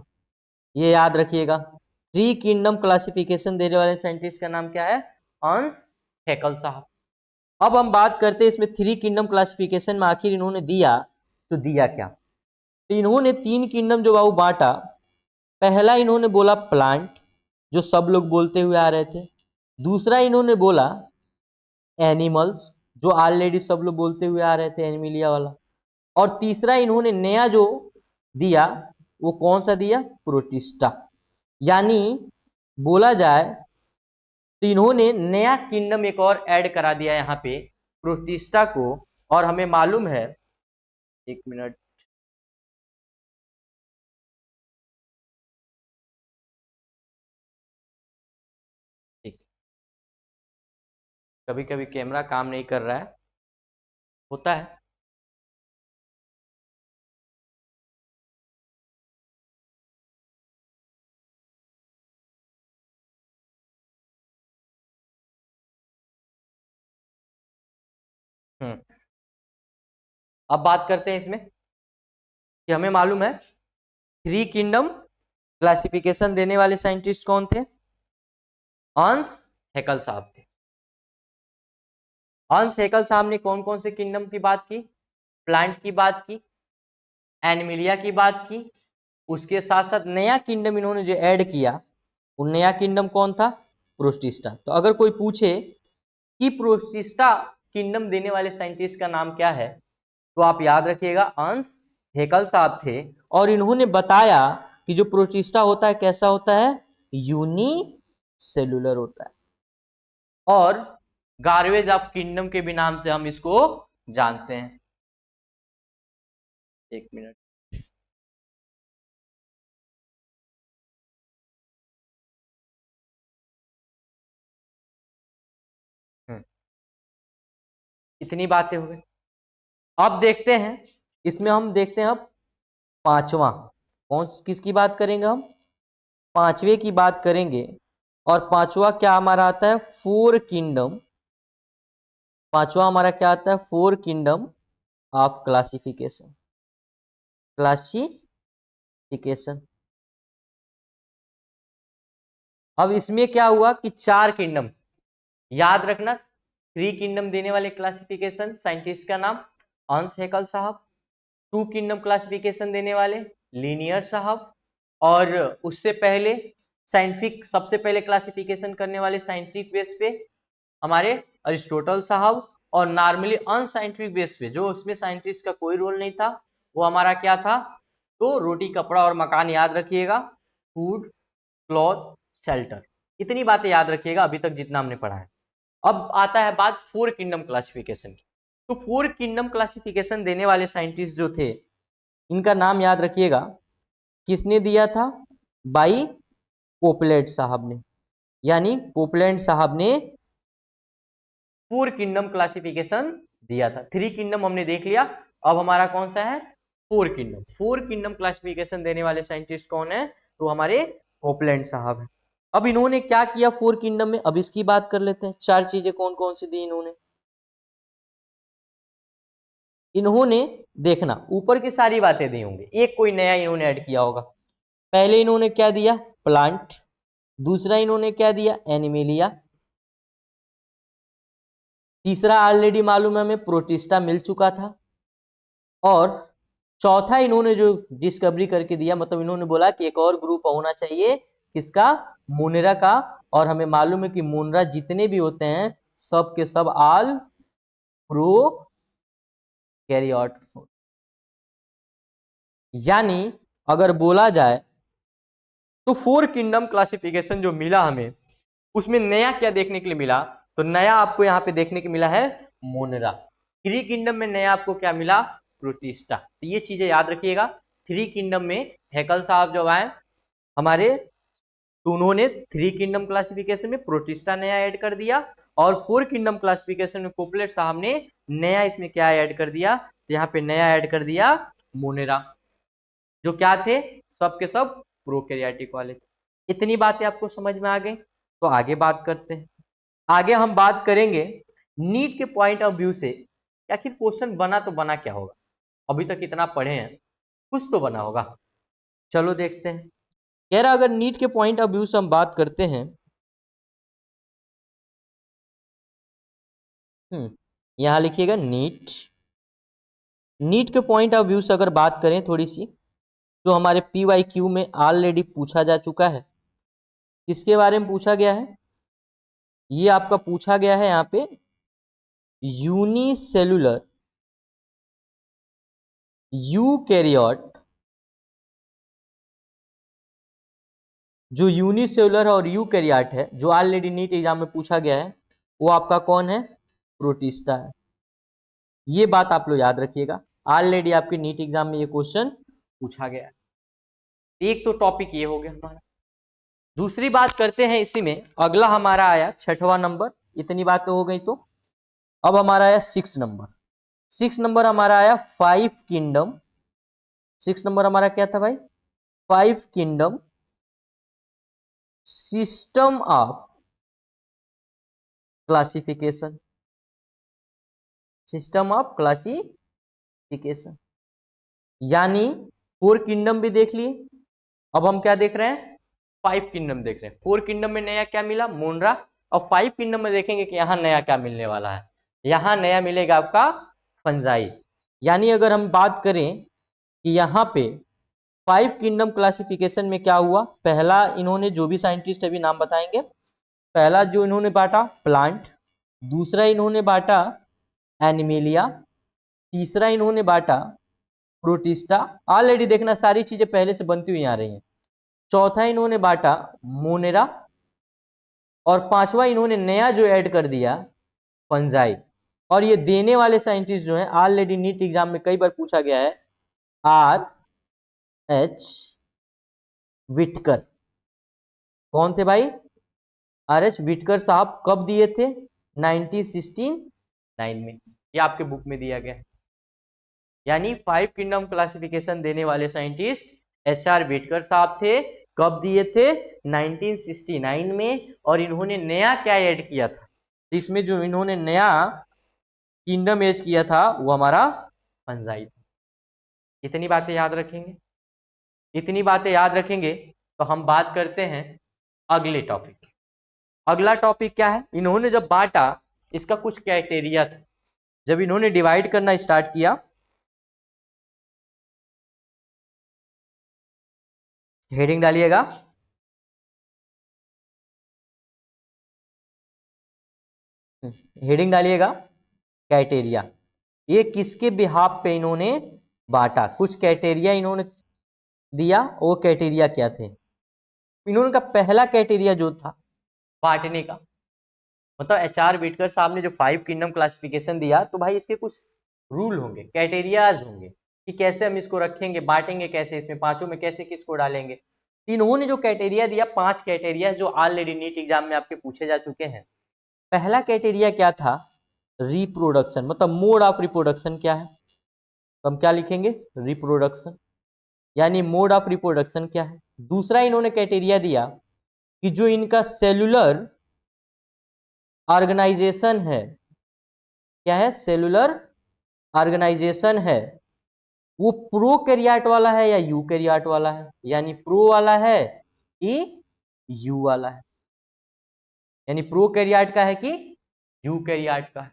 ये याद रखिएगा। थ्री किंगडम क्लासिफिकेशन देने वाले साइंटिस्ट का नाम क्या है? अर्न्स्ट हैकल साहब। अब हम बात करते हैं इसमें थ्री किंगडम क्लासिफिकेशन में आखिर इन्होंने दिया तो दिया क्या? तो इन्होंने तीन किंगडम जो बाबू बांटा, पहला इन्होंने बोला प्लांट, जो सब लोग बोलते हुए आ रहे थे। दूसरा इन्होंने बोला एनिमल्स, जो ऑलरेडी सब लोग बोलते हुए आ रहे थे, एनिमिलिया वाला। और तीसरा इन्होंने नया जो दिया वो कौन सा दिया? प्रोटिस्टा। यानी बोला जाए तो इन्होंने नया किंगडम एक और ऐड करा दिया यहाँ पे, प्रोटिस्टा को। और हमें मालूम है, एक मिनट, ठीक, कभी कभी कैमरा काम नहीं कर रहा है, होता है। अब बात करते हैं इसमें कि हमें मालूम है थ्री किंगडम क्लासिफिकेशन देने वाले साइंटिस्ट कौन थे? अर्न्स्ट हैकल साहब थे। अर्न्स्ट हैकल साहब ने कौन कौन से किंगडम की बात की? प्लांट की बात की, एनिमिलिया की बात की, उसके साथ साथ नया किंगडम इन्होंने जो ऐड किया, वो नया किंगडम कौन था? प्रोटिस्टा। तो अगर कोई पूछे कि प्रोटिस्टा किंगडम देने वाले साइंटिस्ट का नाम क्या है, तो आप याद रखिएगा अर्न्स्ट हैकल साहब थे। और इन्होंने बताया कि जो प्रोटिस्टा होता है कैसा होता है? यूनिसेलुलर होता है, और गार्बेज ऑफ किंगडम के भी नाम से हम इसको जानते हैं। एक मिनट, इतनी बातें हो गई। अब देखते हैं इसमें, हम देखते हैं अब पांचवा। कौन किसकी बात करेंगे हम? पांचवे की बात करेंगे। और पांचवा क्या हमारा आता है? Four kingdom. पांचवा हमारा क्या आता है? Four kingdom of classification, classification. अब इसमें क्या हुआ कि चार किंगडम, याद रखना, थ्री किंगडम देने वाले क्लासिफिकेशन साइंटिस्ट का नाम अर्न्स्ट हैकल साहब, टू किंगडम क्लासिफिकेशन देने वाले लीनियर साहब, और उससे पहले साइंटिफिक सबसे पहले क्लासिफिकेशन करने वाले साइंटिफिक बेस पे हमारे अरिस्टोटल साहब, और नॉर्मली अनसाइंटिफिक बेस पे जो उसमें साइंटिस्ट का कोई रोल नहीं था, वो हमारा क्या था? तो रोटी कपड़ा और मकान, याद रखिएगा, फूड क्लॉथ शेल्टर। इतनी बातें याद रखिएगा अभी तक जितना हमने पढ़ा है। अब आता है बात फोर किंगडम क्लासिफिकेशन की। तो फोर किंगडम क्लासिफिकेशन देने वाले साइंटिस्ट जो थे, इनका नाम याद रखिएगा। किसने दिया था? बाई कोपलेट साहब ने। यानी कोपलेट साहब ने फोर किंगडम क्लासिफिकेशन दिया था। थ्री किंगडम हमने देख लिया, अब हमारा कौन सा है? Four kingdom. Four kingdom classification देने वाले साइंटिस्ट कौन है? तो हमारे कोपलेट साहब है। अब इन्होंने क्या किया 4 किंगडम में, अब इसकी बात कर लेते हैं। 4 चीजें कौन कौन सी दी इन्होंने। इन्होंने देखना ऊपर की सारी बातें दी होंगी, एक कोई नया इन्होंने ऐड किया होगा। पहले इन्होंने क्या दिया, प्लांट। दूसरा इन्होंने क्या दिया, एनिमेलिया। तीसरा ऑलरेडी मालूम है हमें, प्रोटिस्टा मिल चुका था। और चौथा इन्होंने जो डिस्कवरी करके दिया, मतलब इन्होंने बोला कि एक और ग्रुप होना चाहिए, किसका, मोनेरा का। और हमें मालूम है कि मोनेरा जितने भी होते हैं सब के सब आल प्रो कैरियोट्स। यानी अगर बोला जाए तो 4 किंगडम क्लासिफिकेशन जो मिला हमें, उसमें नया क्या देखने के लिए मिला, तो नया आपको यहां पे देखने को मिला है मोनेरा। 3 किंगडम में नया आपको क्या मिला, प्रोटिस्टा। तो ये चीजें याद रखिएगा। 3 किंगडम में हैकल साहब जब आए हमारे, तो उन्होंने 3 किंगडम क्लासिफिकेशन में प्रोटिस्टा नया ऐड कर दिया, और 4 किंगडम क्लासिफिकेशन में कोपलेट साहब ने नया इसमें क्या ऐड कर दिया, तो यहाँ पे नया ऐड कर दिया मोनेरा। जो क्या थे, सब के सब प्रोकैरियोटिक वाले थे। इतनी बातें आपको समझ में आ गई, तो आगे बात करते हैं। आगे हम बात करेंगे नीट के पॉइंट ऑफ व्यू से, आखिर क्वेश्चन बना तो बना क्या होगा। अभी तक इतना पढ़े हैं, कुछ तो बना होगा। चलो देखते हैं। कह रहा अगर नीट के पॉइंट ऑफ व्यू से हम बात करते हैं, यहां लिखिएगा नीट। नीट के पॉइंट ऑफ व्यू से अगर बात करें थोड़ी सी, तो हमारे PYQ में ऑलरेडी पूछा जा चुका है। किसके बारे में पूछा गया है, ये आपका पूछा गया है यहाँ पे यूनिसेलुलर यूकैरियोट। जो यूनिसेलुलर और यूकैरियोट है, जो ऑलरेडी नीट एग्जाम में पूछा गया है, वो आपका कौन है, प्रोटिस्टा है। ये बात आप लोग याद रखिएगा, ऑलरेडी आपके नीट एग्जाम में ये क्वेश्चन पूछा गया है। एक तो टॉपिक ये हो गया हमारा। दूसरी बात करते हैं इसी में, अगला हमारा आया 6वां नंबर। इतनी बातें हो गई, तो अब हमारा आया 6 नंबर। 6 नंबर हमारा आया 5 किंगडम। 6 नंबर हमारा क्या था भाई, 5 kingdom system of classification. System of classification यानी 4 किंगडम भी देख लिए, अब हम क्या देख रहे हैं, 5 किंगडम देख रहे हैं। 4 किंगडम में नया क्या मिला, मोनरा। और 5 किंगडम में देखेंगे कि यहां नया क्या मिलने वाला है। यहां नया मिलेगा आपका फंजाई। यानी अगर हम बात करें कि यहाँ पे 5 किंगडम क्लासिफिकेशन में क्या हुआ, पहला इन्होंने जो भी साइंटिस्ट अभी नाम बताएंगे, पहला जो इन्होंने बांटा प्लांट, दूसरा इन्होंने बांटा एनिमेलिया, तीसरा इन्होंने बांटा प्रोटिस्टा। ऑलरेडी देखना सारी चीजें पहले से बनती हुई आ रही हैं। चौथा इन्होंने बांटा मोनेरा, और पांचवा इन्होंने नया जो ऐड कर दिया फंजाई। और ये देने वाले साइंटिस्ट जो हैं, ऑलरेडी नीट एग्जाम में कई बार पूछा गया है, RH विटकर। कौन थे भाई, RH विटकर साहब। कब दिए थे, 1969 में। ये आपके बुक में दिया गया है। यानी 5 किंगडम क्लासिफिकेशन देने वाले साइंटिस्ट HR विटकर साहब थे। कब दिए थे, 1969 में। और इन्होंने नया क्या ऐड किया था, इसमें जो इन्होंने नया किंगडम ऐड किया था वो हमारा फंजाई था। इतनी बातें याद रखेंगे। इतनी बातें याद रखेंगे तो हम बात करते हैं अगले टॉपिक। अगला टॉपिक क्या है, इन्होंने जब बांटा, इसका कुछ क्राइटेरिया था। जब इन्होंने डिवाइड करना स्टार्ट किया, हेडिंग डालिएगा, हेडिंग डालिएगा क्राइटेरिया। ये किसके बिहाफ पे इन्होंने बांटा, कुछ क्राइटेरिया इन्होंने दिया। वो क्राइटेरिया क्या थे, इन्होंने का पहला क्राइटेरिया जो था बांटने का, मतलब HR विटकर साहब ने जो 5 किंगडम क्लासिफिकेशन दिया, तो भाई इसके कुछ रूल होंगे, क्राइटेरियाज होंगे कि कैसे हम इसको रखेंगे, बांटेंगे कैसे, इसमें पांचों में कैसे किसको डालेंगे। इन्होंने जो क्राइटेरिया दिया, 5 क्राइटेरिया जो ऑलरेडी नीट एग्जाम में आपके पूछे जा चुके हैं। पहला क्राइटेरिया क्या था, रिप्रोडक्शन, मतलब मोड ऑफ रिप्रोडक्शन क्या है, तो हम क्या लिखेंगे, रिप्रोडक्शन। यानी मोड ऑफ रिप्रोडक्शन क्या है। दूसरा इन्होंने क्राइटेरिया दिया कि जो इनका सेलुलर ऑर्गेनाइजेशन है, क्या है, सेलुलर ऑर्गेनाइजेशन है, वो प्रोकैरियोट वाला है या यूकैरियोट वाला है, यानी प्रो वाला है कि यू वाला है, यानी प्रोकैरियोट का है कि यूकैरियोट का है।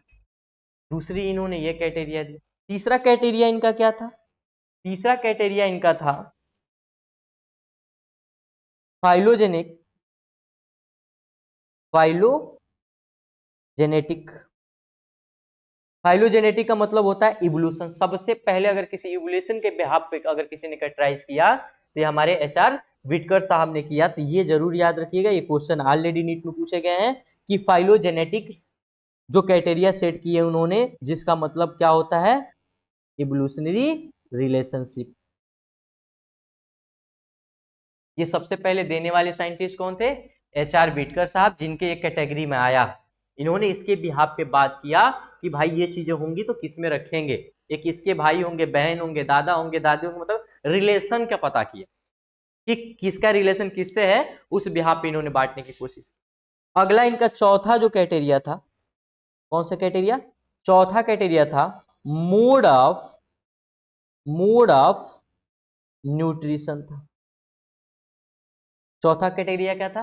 दूसरी इन्होंने ये क्राइटेरिया दी। तीसरा क्राइटेरिया इनका क्या था? तीसरा क्राइटेरिया इनका था फाइलोजेनिक, फाइलोजेनेटिक। फाइलोजेनेटिक का मतलब होता है इवोल्यूशन। सबसे पहले अगर किसी इवोल्यूशन के बिहाफ पे अगर किसी ने कैरेक्टराइज किया तो हमारे एचआर विटकर साहब ने किया। तो ये जरूर याद रखिएगा, ये क्वेश्चन ऑलरेडी नीट में पूछे गए हैं कि फाइलोजेनेटिक जो क्राइटेरिया सेट किए उन्होंने, जिसका मतलब क्या होता है, इवोल्यूशनरी रिलेशनशिप। ये सबसे पहले देने वाले साइंटिस्ट कौन थे? एचआर विटकर साहब, जिनके एक कैटेगरी में आया। इन्होंने इसके बिहाफ पे बात किया कि भाई ये चीजें होंगी तो किस में रखेंगे, एक इसके भाई होंगे, बहन होंगे, दादा होंगे, दादी होंगे, मतलब रिलेशन का पता किया कि किसका रिलेशन किससे है, उस बिहाफ पे इन्होंने बांटने की कोशिश की। अगला इनका चौथा जो क्राइटेरिया था, कौन सा क्राइटेरिया? चौथा क्राइटेरिया था मोड ऑफ न्यूट्रिशन था। चौथा क्राइटेरिया क्या था?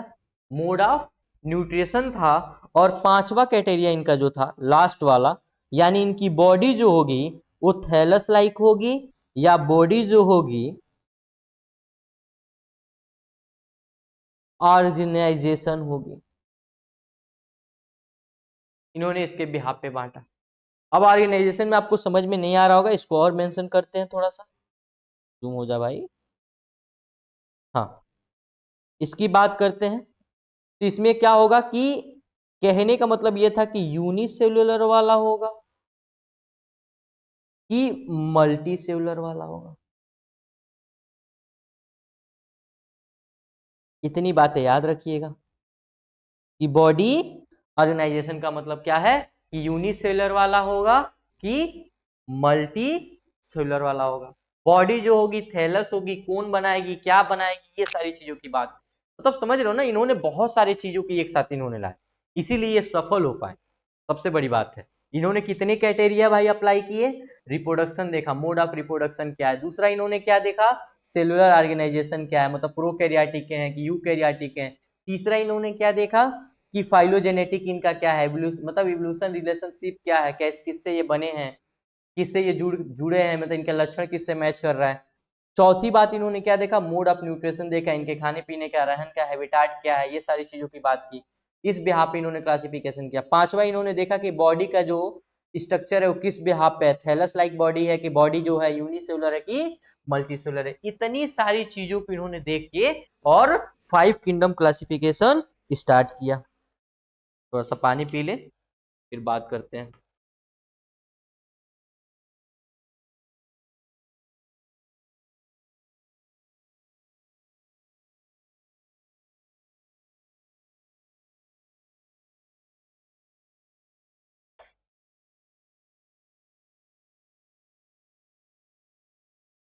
मोड ऑफ न्यूट्रिशन था। और पांचवा क्राइटेरिया इनका जो था लास्ट वाला, यानी इनकी बॉडी जो होगी वो थैलस लाइक होगी या बॉडी जो होगी ऑर्गेनाइजेशन होगी। इन्होंने इसके बिहाफ पे बांटा। अब ऑर्गेनाइजेशन में आपको समझ में नहीं आ रहा होगा, इसको और मेंशन करते हैं, थोड़ा सा जूम हो जा भाई। हाँ, इसकी बात करते हैं। तो इसमें क्या होगा कि कहने का मतलब यह था कि यूनिसेल्युलर वाला होगा कि मल्टी सेलुलर वाला होगा। इतनी बातें याद रखिएगा कि बॉडी ऑर्गेनाइजेशन का मतलब क्या है, कि यूनिसेलुलर वाला होगा कि मल्टी सेलुलर वाला होगा। बॉडी जो होगी थैलस होगी, कौन बनाएगी, क्या बनाएगी, ये सारी चीजों की बात, मतलब समझ रहे हो ना, इन्होंने बहुत सारी चीजों की एक साथ इन्होंने लाए, इसीलिए ये सफल हो पाए। सबसे बड़ी बात है, इन्होंने कितने क्राइटेरिया भाई अप्लाई किए? रिप्रोडक्शन देखा, मोड ऑफ रिप्रोडक्शन क्या है। दूसरा इन्होंने क्या देखा? सेलुलर ऑर्गेनाइजेशन क्या है, मतलब प्रोकैरियोटिक हैं कि यूकैरियोटिक हैं। तीसरा इन्होंने क्या देखा कि फाइलोजेनेटिक इनका क्या है, मतलब इवोल्यूशन रिलेशनशिप क्या है, कैसे किससे ये बने हैं, किससे ये जुड़े हैं, मतलब इनका लक्षण किससे मैच कर रहा है। चौथी बात इन्होंने क्या देखा? मोड ऑफ न्यूट्रिशन देखा, इनके खाने पीने का, रहन का, हैबिटाट क्या है, ये सारी चीजों की बात की। इस बिहाफ पे इन्होंने क्लासिफिकेशन किया। पांचवा इन्होंने देखा कि बॉडी का जो स्ट्रक्चर है वो किस बिहाफ पे है, थैलस लाइक बॉडी है कि बॉडी जो है यूनिसेलुलर है कि मल्टीसेलुलर है। इतनी सारी चीजों को इन्होंने देख के और 5 किंगडम क्लासिफिकेशन स्टार्ट किया। थोड़ा सा पानी पी ले, फिर बात करते हैं।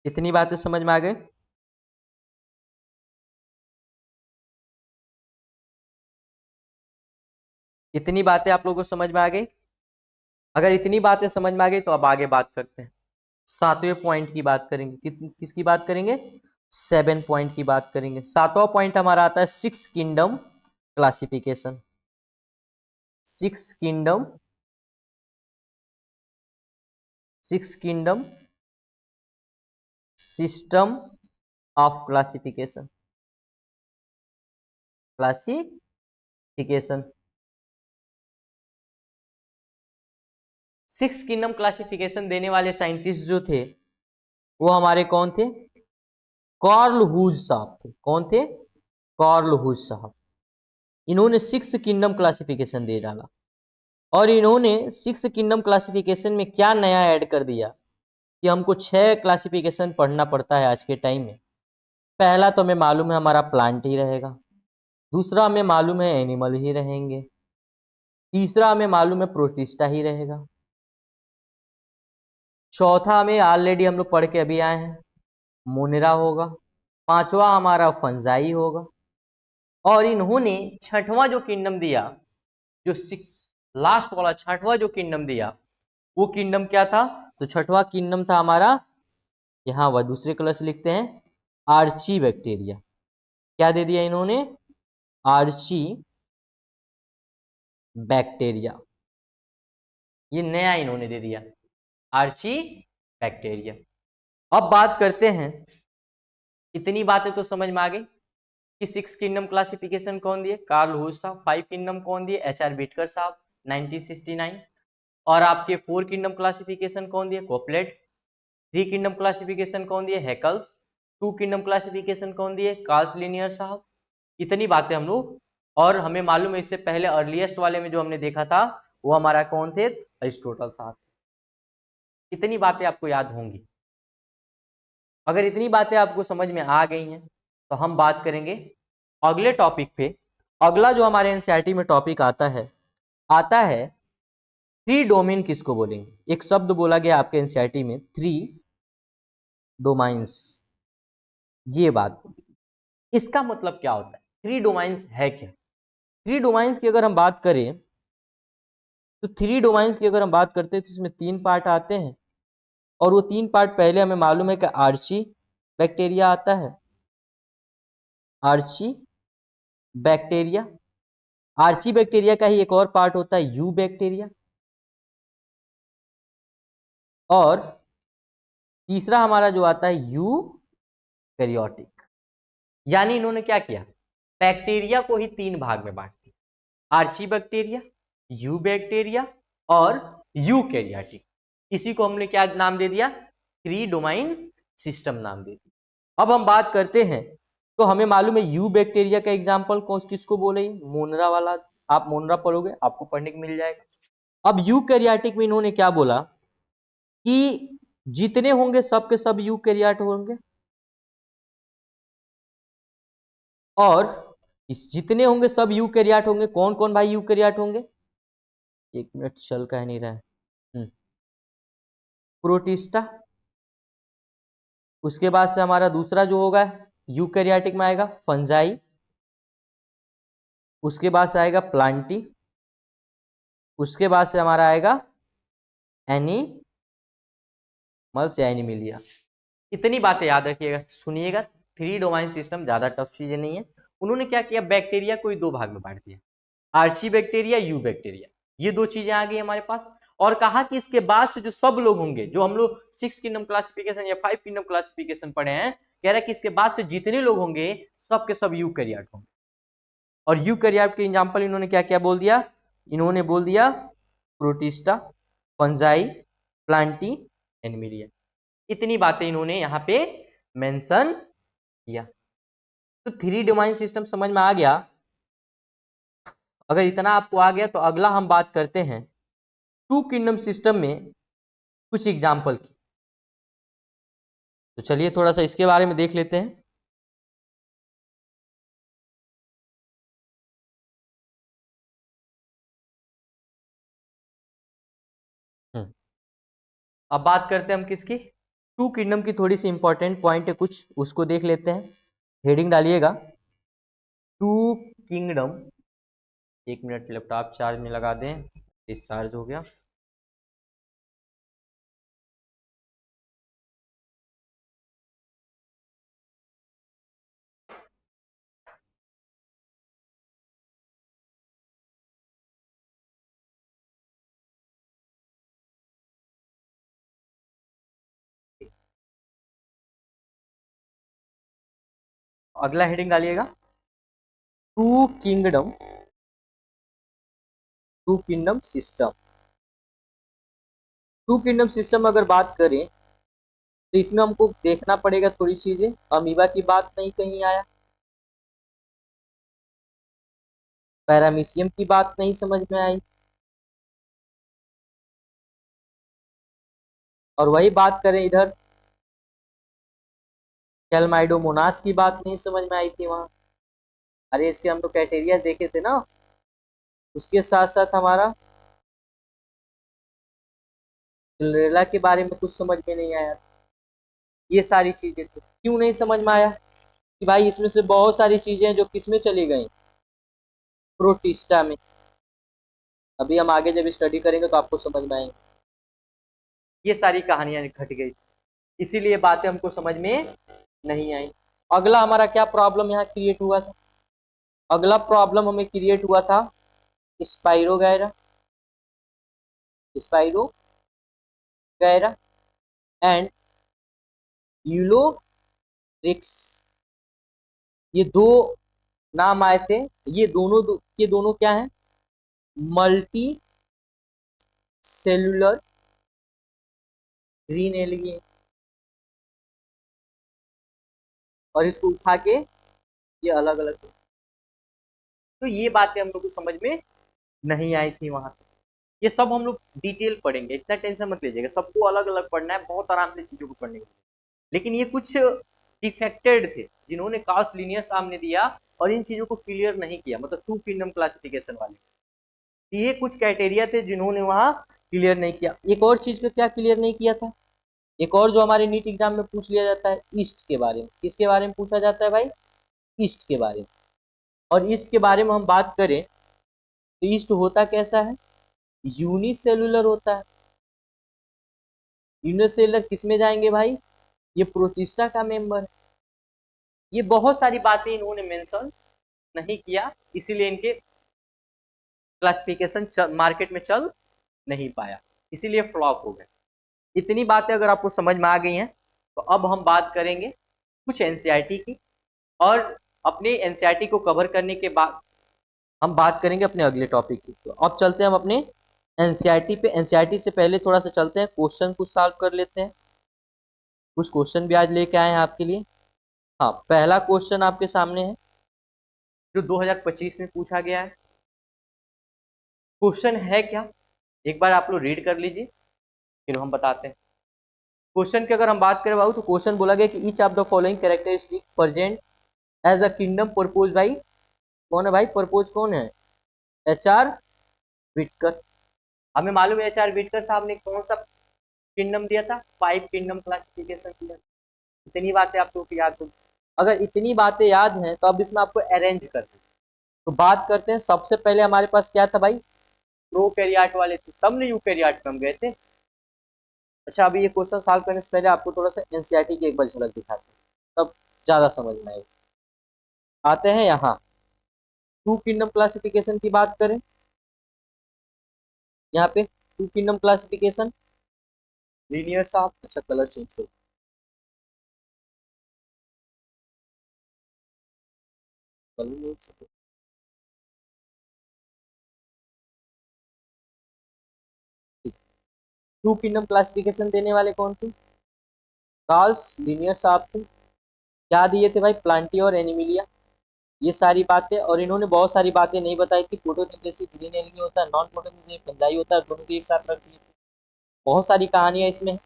इतनी बातें समझ में आ गई? इतनी बातें आप लोगों को समझ में आ गई? अगर इतनी बातें समझ में आ गई तो अब आगे बात करते हैं। सातवें पॉइंट की बात करेंगे। किसकी बात करेंगे? 7 पॉइंट की बात करेंगे। सातवां पॉइंट हमारा आता है 6 kingdom classification. 6 kingdom, 6 kingdom system of classification. Classification 6 kingdom classification देने वाले साइंटिस्ट जो थे वो हमारे कौन थे? कार्ल हूज साहब थे। कौन थे? कार्ल हूज साहब। इन्होंने 6 किंगडम क्लासिफिकेशन दे डाला। और इन्होंने 6 किंगडम क्लासिफिकेशन में क्या नया ऐड कर दिया कि हमको 6 क्लासिफिकेशन पढ़ना पड़ता है आज के टाइम में। पहला तो हमें मालूम है हमारा प्लांट ही रहेगा, दूसरा हमें मालूम है एनिमल ही रहेंगे, तीसरा हमें मालूम है प्रोटिस्टा ही रहेगा, चौथा हमें ऑलरेडी हम लोग पढ़ के अभी आए हैं मोनेरा होगा, पांचवा हमारा फंजाई होगा, और इन्होंने छठवां जो किंगडम दिया, जो लास्ट वाला छठवां जो किंगडम दिया, वो किंगडम क्या था? तो छठवां किंगडम था हमारा, यहां वह दूसरे कलर से लिखते हैं, आर्ची बैक्टीरिया। क्या दे दिया इन्होंने? आर्ची बैक्टीरिया, ये नया इन्होंने दे दिया, आर्ची बैक्टीरिया। अब बात करते हैं, इतनी बातें तो समझ में आ गई कि 6 किंगडम क्लासिफिकेशन कौन दिए? कार्ल हुस साहब। 5 किंगडम कौन दिए? एच.आर. बिटकर साहब 1969। और आपके 4 किंगडम क्लासिफिकेशन कौन दिए? कोपलेट। 3 किंगडम क्लासिफिकेशन कौन दिए? हैकल्स। 2 किंगडम क्लासिफिकेशन कौन दिए? कार्ल्स लिनियर साहब। इतनी बातें हम लोग, और हमें मालूम है इससे पहले अर्लीस्ट वाले में जो हमने देखा था वो हमारा कौन थे? अरिस्टोटल साहब। इतनी बातें आपको याद होंगी। अगर इतनी बातें आपको समझ में आ गई हैं तो हम बात करेंगे अगले टॉपिक पे। अगला जो हमारे एनसीईआरटी में टॉपिक आता है थ्री डोमेन किसको बोलेंगे? एक शब्द बोला गया आपके एनसीईआरटी में, थ्री डोमाइंस, ये बात। इसका मतलब क्या होता है? थ्री डोमाइंस है क्या? थ्री डोमाइंस की अगर हम बात करें तो थ्री डोमाइंस की अगर हम बात करते हैं तो इसमें 3 पार्ट आते हैं, और वो 3 पार्ट पहले हमें मालूम है कि आर्ची बैक्टीरिया आता है, आर्ची बैक्टीरिया। आर्ची बैक्टीरिया का ही एक और पार्ट होता है यू बैक्टीरिया, और तीसरा हमारा जो आता है यू कैरियोटिक। यानी इन्होंने क्या किया? बैक्टीरिया को ही 3 भाग में बांट दिया, आर्ची बैक्टीरिया, यू बैक्टीरिया और यूकैरियोटिक। इसी को हमने क्या नाम दे दिया? थ्री डोमाइन सिस्टम नाम दे दिया। अब हम बात करते हैं तो हमें मालूम है यू बैक्टीरिया का एग्जाम्पल किसको बोले? मोनरा वाला। आप मोनरा पढ़ोगे आपको पढ़ने को मिल जाएगा। अब यू कैरियोटिक में इन्होंने क्या बोला कि जितने होंगे सब के सब यू कैरियोट होंगे, और इस जितने होंगे सब यू कैरियोट होंगे। कौन कौन भाई यू कैरियोट होंगे? एक मिनट, चल कह नहीं रहा है। प्रोटिस्टा, उसके बाद से हमारा दूसरा जो होगा यूकैरियोटिक में आएगा फंजाई, उसके बाद से आएगा प्लांटी, उसके बाद से हमारा आएगा एनिमल्स या एनिमिलिया। इतनी बातें याद रखिएगा, सुनिएगा। थ्री डोमाइन सिस्टम ज्यादा टफ चीजें नहीं है। उन्होंने क्या किया? बैक्टीरिया को ही 2 भाग में बांट दिया, आर्ची बैक्टीरिया, यू बैक्टीरिया। ये 2 चीजें आ गई हमारे पास। और कहा कि इसके बाद से जो सब लोग होंगे, जो हम लोग 6 किंगडम क्लासिफिकेशन या 5 किंगडम क्लासिफिकेशन पढ़े हैं, कह रहा है कि इसके बाद से जितने लोग होंगे सब के सब यूकैरियोट होंगे। और यूकैरियोट के एग्जांपल इन्होंने क्या क्या बोल दिया? इन्होंने बोल दिया प्रोटिस्टा, फंजाई, प्लांटी, एनिमिलिया। इतनी बातें इन्होंने यहाँ पे मेंशन किया। तो थ्री डोमाइन सिस्टम समझ में आ गया। अगर इतना आपको आ गया तो अगला हम बात करते हैं टू किंगडम सिस्टम में कुछ एग्जाम्पल की। तो चलिए थोड़ा सा इसके बारे में देख लेते हैं। अब बात करते हैं हम किसकी? टू किंगडम की थोड़ी सी इंपॉर्टेंट पॉइंट है कुछ, उसको देख लेते हैं। हेडिंग डालिएगा टू किंगडम। एक मिनट, लैपटॉप चार्ज में लगा दें, डिस्चार्ज हो गया। अगला हेडिंग डालिएगा two kingdom, two kingdom system. Two kingdom system अगर बात करें तो इसमें हमको देखना पड़ेगा थोड़ी चीजें। अमीबा की बात नहीं कहीं आया, पैरामीशियम की बात नहीं समझ में आई, और वही बात करें इधर कैलमाइडोमोनास की बात नहीं समझ में आई थी वहां। अरे इसके हम तो क्राइटेरिया देखे थे ना। उसके साथ साथ हमारा सिंड्रेला के बारे में कुछ समझ में नहीं आया। ये सारी चीजें थी, क्यों नहीं समझ में आया? कि भाई इसमें से बहुत सारी चीजें हैं जो किसमें चली गई, प्रोटिस्टा में। अभी हम आगे जब स्टडी करेंगे तो आपको समझ में आएंगे। ये सारी कहानियां घट गई, इसीलिए बातें हमको समझ में नहीं आई। अगला हमारा क्या प्रॉब्लम यहाँ क्रिएट हुआ था, अगला प्रॉब्लम हमें क्रिएट हुआ था स्पाइरो गैरा, स्पाइरो गैरा एंड यूलोरिक्स, ये दो नाम आए थे। ये दोनों क्या है, मल्टी सेलुलर ग्रीन एल्गी, और इसको उठा के ये अलग अलग, तो ये बातें हम लोग को समझ में नहीं आई थी वहां पे। ये सब हम लोग डिटेल पढ़ेंगे, इतना टेंशन मत लीजिएगा, सबको अलग अलग पढ़ना है, बहुत आराम से चीजों को पढ़ने के लिए। लेकिन ये कुछ डिफेक्टेड थे जिन्होंने कास्ट लीनियर सामने दिया और इन चीजों को क्लियर नहीं किया, मतलब टू किंगडम क्लासिफिकेशन वाले, ये कुछ क्राइटेरिया थे जिन्होंने वहां क्लियर नहीं किया। एक और चीज को क्या क्लियर नहीं किया था, एक और जो हमारे नीट एग्जाम में पूछ लिया जाता है, ईस्ट के बारे में। किसके बारे में पूछा जाता है भाई, ईस्ट के बारे में। और ईस्ट के बारे में हम बात करें तो ईस्ट होता कैसा है, यूनिसेलुलर होता है। यूनिसेलुलर किसमें जाएंगे भाई, ये प्रोटिस्टा का मेंबर है। ये बहुत सारी बातें इन्होंने मेंशन नहीं किया, इसीलिए इनके क्लासिफिकेशन मार्केट में चल नहीं पाया, इसीलिए फ्लॉप हो गए। इतनी बातें अगर आपको समझ में आ गई हैं तो अब हम बात करेंगे कुछ एनसीईआरटी की, और अपने एनसीईआरटी को कवर करने के बाद हम बात करेंगे अपने अगले टॉपिक की। तो अब चलते हैं हम अपने एनसीईआरटी पे। एनसीईआरटी से पहले थोड़ा सा चलते हैं, क्वेश्चन कुछ सॉल्व कर लेते हैं। कुछ क्वेश्चन भी आज लेके आए हैं आपके लिए। हाँ, पहला क्वेश्चन आपके सामने है जो 2025 में पूछा गया है। क्वेश्चन है क्या, एक बार आप लोग रीड कर लीजिए, फिर हम बताते हैं। क्वेश्चन की अगर हम बात करें बाबू, तो क्वेश्चन बोला गया कि each of the following characteristic present as a kingdom propose भाई, कौन है भाई, प्रपोज कौन है, एच.आर. विटकर। हमें मालूम है एच.आर. विटकर साहब ने कौन सा किंगडम दिया था, 5 किंगडम क्लासिफिकेशन दिया। इतनी बातें आप लोगों को याद होगी। अगर इतनी बातें याद हैं तो अब इसमें आपको अरेंज करना है। तो बात करते हैं, सबसे पहले हमारे पास क्या था भाई, प्रोकैरियोट वाले थे, तब ने यूकैरियोट में हम गए थे। अच्छा, अभी ये क्वेश्चन सॉल्व करने से पहले आपको थोड़ा सा एनसीईआरटी की एक बार झलक दिखाते हैं, तब ज्यादा समझ में आएगा। आते हैं यहाँ, टू किंगडम क्लासिफिकेशन की बात करें, यहाँ पे टू किंगडम क्लासिफिकेशन लीनियर साफ, अच्छा कलर चेंज कर, टू किंगडम क्लासिफिकेशन देने वाले कौन थे, कार्ल्स लीनियर साहब थे। क्या दिए थे भाई, प्लांटी और एनिमिलिया, ये सारी बातें। और इन्होंने बहुत सारी बातें नहीं बताई थी, फोटोसिंथेसिस ग्रीन एल्गी होता है, नॉन फोटोसिंथेसिस फंजाई होता है, दोनों को एक साथ रख दिए थे। बहुत सारी कहानियां इसमें।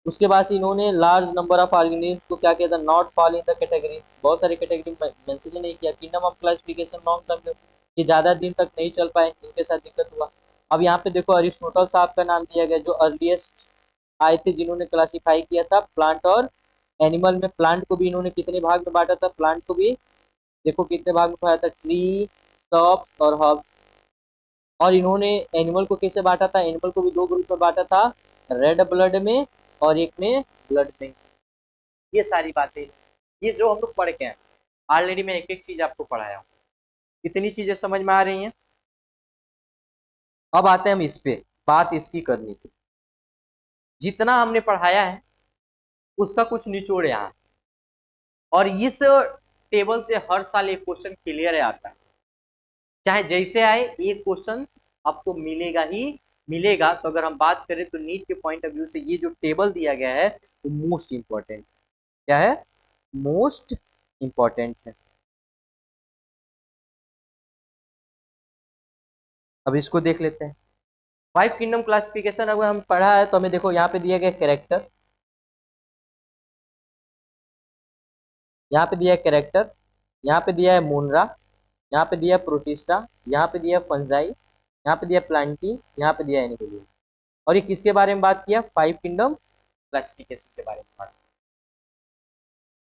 उसके बाद से इन्होंने लार्ज नंबर ऑफ ऑर्गेनिज्म को क्या किया था, not fall in the category, बहुत सारी कैटेगरी मेंशन नहीं किया। Kingdom of classification long term में, ये ज्यादा दिन तक नहीं चल पाए, इनके साथ दिक्कत हुआ। अब यहाँ पे देखो अरिस्टोटल साहब का नाम दिया गया, जो अर्लीस्ट आए थे जिन्होंने क्लासीफाई किया था प्लांट और एनिमल में। प्लांट को भी इन्होंने कितने भाग में बांटा था, प्लांट को भी देखो कितने भाग में बांटा था, ट्री, स्टॉप और हर्ब। और इन्होंने एनिमल को कैसे बांटा था, एनिमल को भी दो ग्रुप में बांटा था, रेड ब्लड में और एक में ब्लड में। ये सारी बातें, ये जो हम लोग पढ़ के हैं ऑलरेडी, मैं एक एक चीज आपको पढ़ाया हूँ। इतनी चीजें समझ में आ रही हैं। अब आते हैं हम इस पे, बात इसकी करनी थी। जितना हमने पढ़ाया है उसका कुछ निचोड़ यहाँ, और इस टेबल से हर साल एक क्वेश्चन क्लियर आता है, चाहे जैसे आए एक क्वेश्चन आपको मिलेगा ही मिलेगा। तो अगर हम बात करें तो नीट के पॉइंट ऑफ व्यू से ये जो टेबल दिया गया है वो मोस्ट इंपॉर्टेंट, क्या है, मोस्ट इंपॉर्टेंट है। अब इसको देख लेते हैं। 5 किंगडम क्लासिफिकेशन अगर हम पढ़ा है तो हमें देखो यहाँ पे दिया गया कैरेक्टर, यहाँ पे दिया है कैरेक्टर, यहाँ पे दिया है मोनरा, यहाँ पे दिया है प्रोटिस्टा, यहाँ पे दिया है फंजाई, यहाँ पे दिया है प्लांटी, यहाँ पे दिया है एनिमोलिया। और ये किसके बारे में बात किया, 5 किंगडम क्लासिफिकेशन के बारे में बात।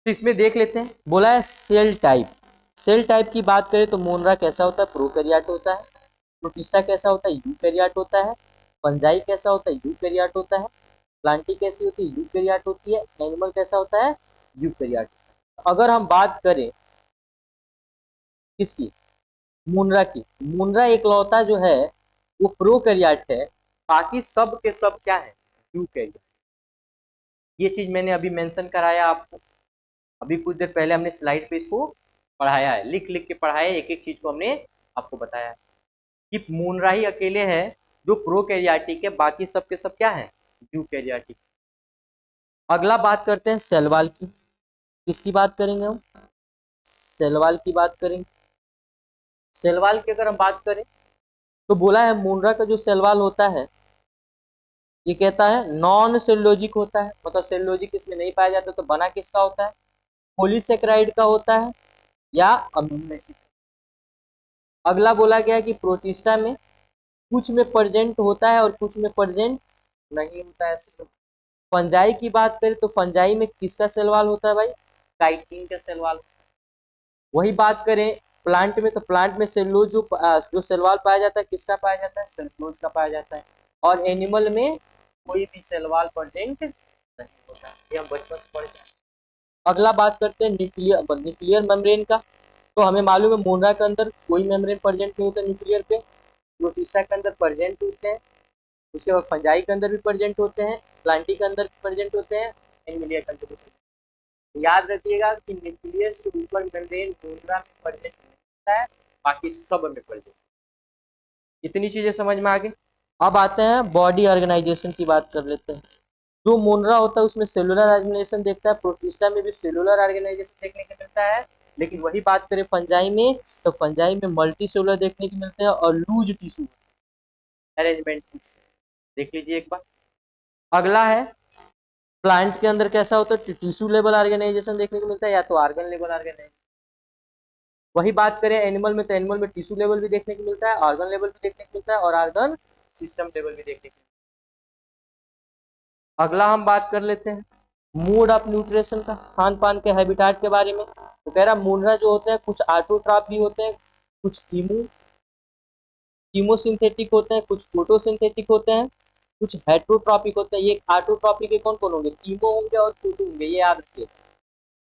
तो इसमें देख लेते हैं, बोला है सेल टाइप। सेल टाइप की बात करें तो मोनरा कैसा होता है, प्रोकैरियोट होता है। प्रोटिस्टा कैसा होता है, यूकैरियोट होता है। फंजाई कैसा होता है, यूकैरियोट होता है। प्लांटी कैसी होती है, यूकैरियोट होती है। एनिमल कैसा होता है, यूकैरियोट। अगर हम बात करें किसकी, मुनरा की, मुनरा एकलौता जो है वो प्रोकैरियोट है, बाकी सब के सब क्या है, यूकैरियोट। ये चीज मैंने अभी मेंशन कराया आपको, अभी कुछ देर पहले हमने स्लाइड पे इसको पढ़ाया है, लिख लिख के पढ़ाया है, एक एक चीज को हमने आपको बताया है कि मुनरा ही अकेले है जो प्रोकैरियोटिक है, बाकी सब के सब क्या है, यूकैरियोटिक। अगला बात करते हैं सेलवाल की। किसकी बात करेंगे हम, सेलवाल की बात करेंगे। सेलवाल की अगर हम बात करें तो बोला है मुनरा का जो सेलवाल होता है ये कहता है नॉन सेलुलोजिक होता है, मतलब सेलुलोजिक इसमें नहीं पाया जाता, तो बना किसका होता है, पॉलीसेकेराइड का होता है या अमीनो एसिड। अगला बोला गया है कि प्रोटिस्टा में कुछ में प्रेजेंट होता है और कुछ में प्रेजेंट नहीं होता है। फंजाई की बात करें तो फंजाई में किसका सेलवाल होता है भाई, काइटिन का सेलवाल। वही बात करें प्लांट में तो प्लांट में सेलुलोज जो सेलवाल पाया जाता है किसका पाया जाता है, सेलुलोज का पाया जाता है। और एनिमल में कोई भी सेलवाल प्रेजेंट नहीं होता है, ये हम बचपन से पढ़ जाते हैं। अगला बात करते हैं न्यूक्लियर न्यूक्लियर मेम्ब्रेन का। तो हमें मालूम है मोनरा के अंदर कोई मेम्ब्रेन प्रेजेंट नहीं होता न्यूक्लियर पे, प्रोटिस्टा के अंदर प्रेजेंट होते हैं, उसके बाद फंजाई के अंदर भी प्रेजेंट होते हैं, प्लांटी के अंदर भी प्रेजेंट होते हैं, एनिमलिया के अंदर भी। याद रखिएगा कि न्यूक्लियस के ऊपर मेम्ब्रेन मोनरा में प्रेजेंट नहीं होता है, बाकी सब में प्रेजेंट। इतनी चीजें समझ में आ गई। अब आते हैं बॉडी ऑर्गेनाइजेशन की बात कर लेते हैं। जो मोनरा होता है उसमें सेलुलर ऑर्गेनाइजेशन देखता है, प्रोटिस्टा में भी सेलुलर ऑर्गेनाइजेशन देखने को मिलता है, लेकिन वही बात करें फंजाई में तो फंजाई में मल्टी सेलुलर देखने को मिलते हैं और लूज टिश्यू अरेंजमेंट कुछ देख लीजिए एक बार। अगला है प्लांट के अंदर कैसा होता है, टिश्यू लेवल ऑर्गेनाइजेशन देखने को मिलता है या तो ऑर्गन लेवल ऑर्गेनाइजेशन। वही बात करें एनिमल में तो एनिमल में टिश्यू लेवल भी देखने को मिलता है, ऑर्गन लेवल भी देखने को मिलता है और ऑर्गन सिस्टम लेवल भी देखने को मिलता है। अगला हम बात कर लेते हैं मोड ऑफ न्यूट्रिशन का, खान पान के हैबिटाट के बारे में। तो कह रहा मोनरा जो होते हैं कुछ ऑटोट्रॉफ भी होते हैं, कुछ कीमोसिंथेटिक होते हैं, कुछ फोटोसिंथेटिक होते हैं, कुछ हेट्रोट्रॉपिक होते हैं। ये ऑटोट्रॉपिक के कौन कौन होंगे, कीमो होंगे और फोटो होंगे, ये याद रखिए।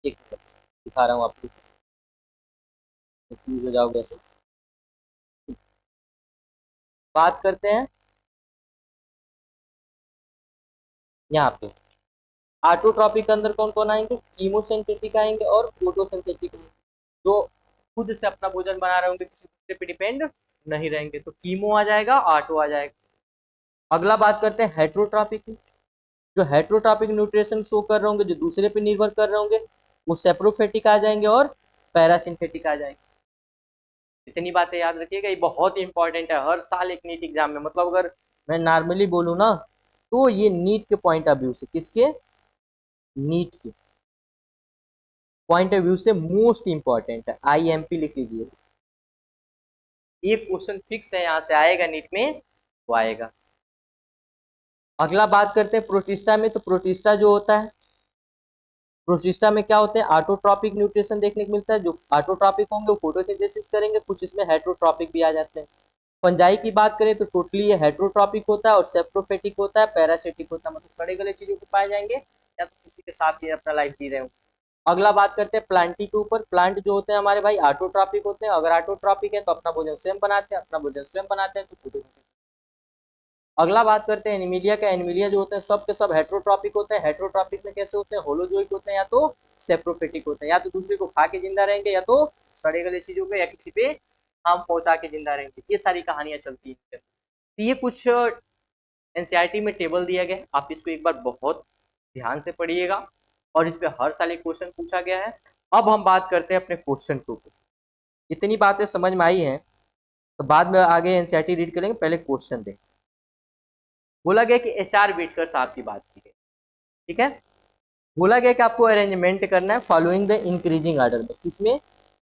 एक मिनट दिखा रहा हूँ आपको, कंफ्यूज हो जाओगे ऐसे। बात करते हैं यहाँ पे ऑटोट्रॉपिक के अंदर कौन कौन आएंगे, कीमोसिंथेटिक आएंगे और फोटोसिंथेटिक आएंगे, जो खुद से अपना भोजन बना रहे होंगे, किसी दूसरे पे डिपेंड नहीं रहेंगे, तो कीमो आ जाएगा, ऑटो आ जाएगा। अगला बात करते हैं हेट्रोट्रॉपिक की। जो हेट्रोट्रॉपिक न्यूट्रिशन शो कर रहे होंगे, जो दूसरे पे निर्भर कर रहे होंगे, वो सेप्रोफेटिक आ जाएंगे और पैरासिम्फेटिक आ जाएंगे। इतनी बातें याद रखिएगा, ये बहुत इंपॉर्टेंट है हर साल एक नीट एग्जाम में। मतलब अगर मैं नॉर्मली बोलूँ ना तो ये नीट के पॉइंट ऑफ व्यू से, किसके, नीट के पॉइंट ऑफ व्यू से मोस्ट इंपॉर्टेंट है। आईएमपी लिख लीजिए, एक क्वेश्चन फिक्स है यहाँ से आएगा नीट में, वो आएगा। अगला बात करते हैं प्रोटिस्टा में। तो प्रोटिस्टा जो होता है, प्रोटिस्टा में क्या होते हैं, ऑटोट्रॉपिक न्यूट्रिशन देखने को मिलता है। जो ऑटोट्रॉपिक होंगे वो फोटोसिंथेसिस करेंगे, कुछ इसमें हेट्रोट्रॉपिक भी आ जाते हैं। फंजाई की बात करें तो टोटली ये हेट्रोट्रॉपिक होता है और सेप्रोफेटिक होता है, पैरासिटिक होता है, मतलब सड़े गले चीजों को पाए जाएंगे या तो किसी के साथ ही अपना लाइफ जी रहे हो। अगला बात करते हैं प्लांटी के ऊपर। प्लांट जो होते हैं हमारे भाई ऑटोट्रॉपिक होते हैं, अगर ऑटोट्रॉपिक है तो अपना भोजन स्वयं बनाते हैं, अपना भोजन स्वयं बनाते हैं तो फोटोसिंथेसिस। अगला बात करते हैं एनिमिलिया का। एनिमिलिया जो होते हैं सब के सब हेट्रोट्रॉपिक होते हैं। हेट्रोट्रॉपिक में कैसे होते हैं, होलोजोइक होते हैं या तो सेप्रोफिटिक होते हैं, या तो दूसरे को खा के जिंदा रहेंगे या तो सड़े गले चीजों पे या किसी पे हार्म पहुंचा के जिंदा रहेंगे। ये सारी कहानियां चलती हैं। तो ये कुछ एनसीईआरटी में टेबल दिया गया है, आप इसको एक बार बहुत ध्यान से पढ़िएगा और इस पे हर साल एक क्वेश्चन पूछा गया है। अब हम बात करते हैं अपने क्वेश्चन के ऊपर। इतनी बातें समझ में आई हैं तो बाद में आगे एनसीईआरटी रीड करेंगे, पहले क्वेश्चन देखें। बोला गया कि एचआर बेटकर साहब की बात की गई, ठीक है। बोला गया कि आपको अरेंजमेंट करना है फॉलोइंग द इंक्रीजिंग ऑर्डर में, किसमें,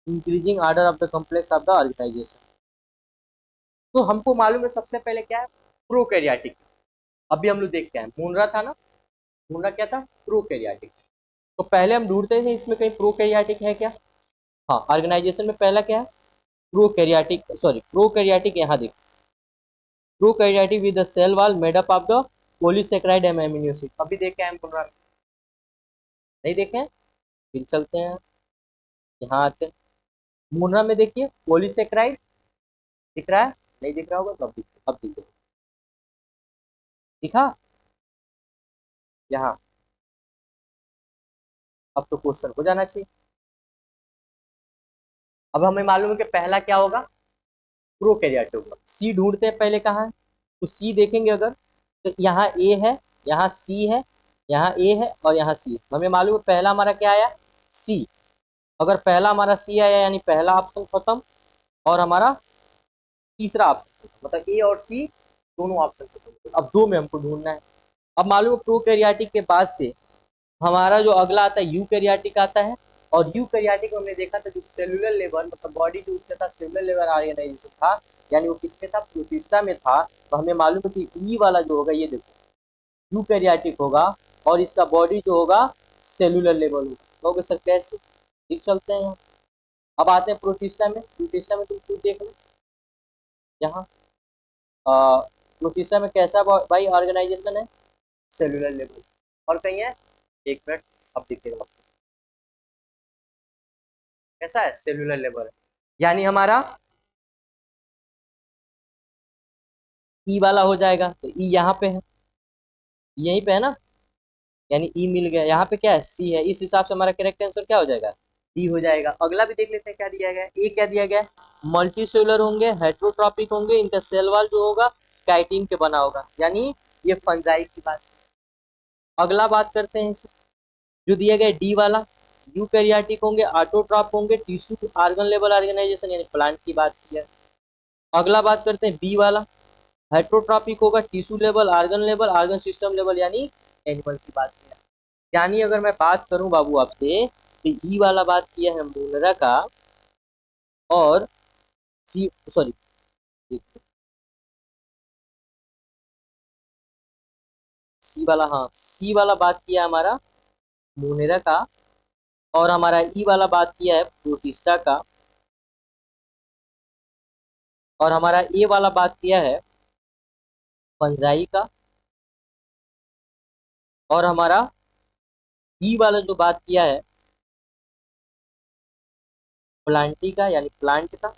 increasing order of the complex of the organisation. तो हमको मालूम है सबसे पहले क्या है, प्रोकैरियोटिक। अभी हम लोग देखते हैं मुनरा था ना, मुनरा क्या था, प्रोकैरियोटिक। तो पहले हम ढूंढते थे इसमें कहीं प्रोकैरियोटिक है क्या। हाँ, ऑर्गेनाइजेशन में पहला क्या है, प्रोकैरियोटिक, सॉरी प्रोकैरियोटिक, यहाँ देखो prokaryotic with the cell wall made up of the polysaccharide and amino acid. अभी देखे हैं हम प्रोग्राम, नहीं देखे हैं, फिर चलते हैं यहाँ आते हैं। मोनरा में देखिए पॉलीसेकेराइड दिख रहा है, नहीं दिख रहा होगा तो अब दिख दिखा यहाँ। अब तो क्वेश्चन हो जाना चाहिए। अब हमें मालूम है कि पहला क्या होगा, प्रोकैरियोटिक होगा। सी ढूंढते हैं पहले कहाँ है, तो सी देखेंगे अगर, तो यहाँ ए है, यहाँ सी है, यहाँ ए है और यहाँ सी है। हमें मालूम है पहला हमारा क्या आया, सी। अगर पहला हमारा सी आया यानी पहला ऑप्शन खत्म, और हमारा तीसरा ऑप्शन, मतलब ए और सी दोनों ऑप्शन खत्म। अब दो में हमको ढूंढना है। अब मालूम है प्रोकैरियोटिक के बाद से हमारा जो अगला आता है यूकैरियोटिक आता है। और यूकैरियोटिक में हमने देखा था जो सेलुलर लेवल, मतलब बॉडी जो उसके था सेलुलर लेवल ऑर्गेनाइजेशन था, यानी वो किसमें था, प्रोटिस्टा में था। तो हमें मालूम है कि ई वाला जो होगा ये देखो यूकैरियोटिक होगा, और इसका बॉडी जो होगा सेलुलर लेवल होगा। कहोगे सर कैसे, ठीक चलते हैं यहाँ। अब आते हैं प्रोटिस्टा में। प्रोटिस्टा में तुम खुद देख लो यहाँ, प्रोटिस्टा में कैसा भाई ऑर्गेनाइजेशन है, सेलुलर लेवल। और कहीं है, एक मिनट अब दिखेगा आपको, कैसा है, सेलुलर लेवल है। यानी हमारा ई वाला हो जाएगा, तो ई यहाँ पे है, यहीं पे है ना, यानी ई मिल गया। यहाँ पे क्या है, सी है। इस हिसाब से हमारा करेक्ट आंसर क्या हो जाएगा, डी हो जाएगा। अगला भी देख लेते हैं क्या दिया गया है। ए क्या दिया गया है, मल्टी सेलुलर होंगे, हेट्रोट्रॉपिक होंगे, इनका सेल वॉल जो होगा काइटिन के बना होगा, यानी ये फंजाई की बात। अगला बात करते हैं इसमें, जो दिया गया डी वाला, यूकैरियोटिक होंगे, ऑटोट्रॉप होंगे, टिश्यू आर्गन लेवल ऑर्गेनाइजेशन यानी प्लांट की बात की है। अगला बात करते हैं बी वाला, हेट्रोट्रॉपिक होगा, tissue level, argon system level यानी एनिमल की बात की है। यानी अगर मैं बात करूं बाबू आपसे, तो ई वाला बात किया है मोलरा का, और सी, सॉरी सी वाला, हाँ सी वाला बात किया हमारा मोनेरा का, और हमारा ई वाला बात किया है प्रोटिस्टा का, और हमारा ए वाला बात किया है फंजाई का, और हमारा ई वाला जो बात किया है प्लांटी का यानी प्लांट का,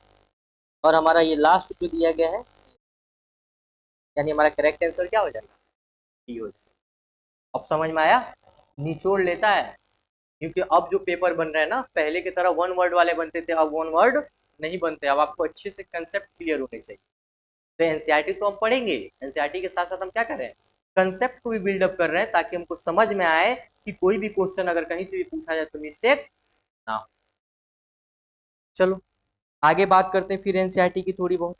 और हमारा ये लास्ट जो दिया गया है, यानी हमारा करेक्ट आंसर क्या हो जाएगा, डी हो जाएगा। अब समझ में आया, निचोड़ लेता है। क्योंकि अब जो पेपर बन रहे हैं ना, पहले की तरह वन वर्ड वाले बनते थे, अब वन वर्ड नहीं बनते। अब आपको अच्छे से कंसेप्ट क्लियर होने चाहिए। तो एनसीईआरटी तो हम पढ़ेंगे, एनसीईआरटी के साथ साथ हम क्या कर रहे हैं, कंसेप्ट को भी बिल्डअप कर रहे हैं, ताकि हमको समझ में आए कि कोई भी क्वेश्चन अगर कहीं से भी पूछा जाए तो मिस्टेक ना हो। चलो आगे बात करते हैं फिर एनसीईआरटी की थोड़ी बहुत।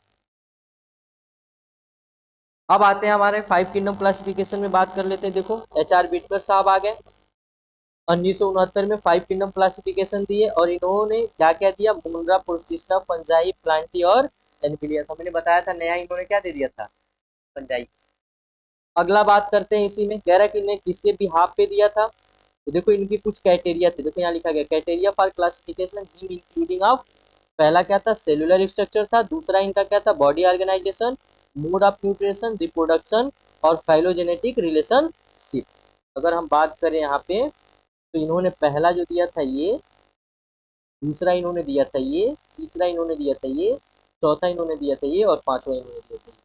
अब आते हैं हमारे 5 किंगडम क्लासिफिकेशन में बात कर लेते हैं। देखो एच.आर. बिटकर साहब आ गए 1969 में 5 किंगडम क्लासिफिकेशन दिए, और इन्होंने क्या क्या दिया, मुंड्रा, प्रोटिस्टा, फंजाई, प्लांटी और एनविलिया। तो मैंने बताया था नया इन्होंने क्या दे दिया था, फंजाई। अगला बात करते हैं इसी में, कह रहा है कि इन्हें किसके बिहाफ पे दिया था। तो देखो इनकी कुछ क्राइटेरिया थे, देखो यहाँ लिखा गया criteria for classification including of, पहला क्या था, सेलुलर स्ट्रक्चर था, दूसरा इनका क्या था, body organisation, mode of nutrition, reproduction और फाइलोजेनेटिक रिलेशनशिप। अगर हम बात करें यहाँ पे, तो इन्होंने पहला जो दिया था ये, दूसरा इन्होंने दिया था ये, तीसरा इन्होंने दिया था ये, चौथा इन्होंने दिया था ये, और पांचवा इन्होंने दिया था ये।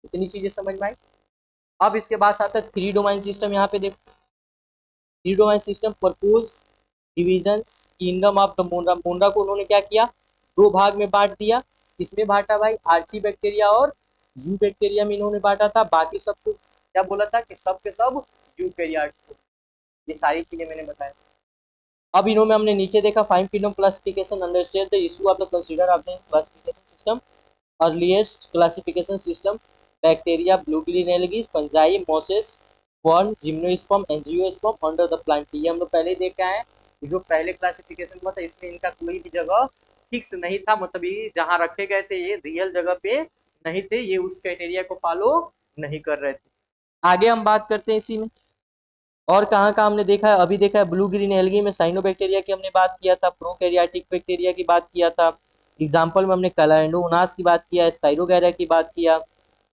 इतनी चीजें समझ में आई। अब इसके बाद आता है थ्री डोमाइन सिस्टम। यहाँ पे देखो three domain system propose division kingdom of the Monera. Monera को उन्होंने क्या किया, दो भाग में बांट दिया। किसमें बांटा भाई, आर्ची बैक्टीरिया और यू बैक्टीरिया में इन्होंने बांटा था। बाकी सबको क्या बोला था कि सब के सब यूकैरियोट। ये सारी चीजें मैंने बताया। अब इन्होंने हमने नीचे देखा 5 kingdom classification, understand the issue of the consider of the classification system, earliest classification system, bacteria, blue green algae, fungi, mosses, fern, gymnosperm, angiosperm under the plant. ये हम लोग पहले ही देख के आए। जो पहले क्लासिफिकेशन हुआ था इसमें इनका कोई भी जगह फिक्स नहीं था, मतलब ये जहाँ रखे गए थे ये रियल जगह पे नहीं थे, ये उस क्राइटेरिया को फॉलो नहीं कर रहे थे। आगे हम बात करते हैं इसी में, और कहाँ कहाँ हमने देखा है, अभी देखा है ब्लू ग्रीन एल्गी में साइनोबैक्टीरिया की हमने बात किया था, प्रोकैरियोटिक बैक्टीरिया की बात किया था, एग्जाम्पल में हमने कैलेंडोमोनास की बात किया, स्पाइरोगैरा की बात किया,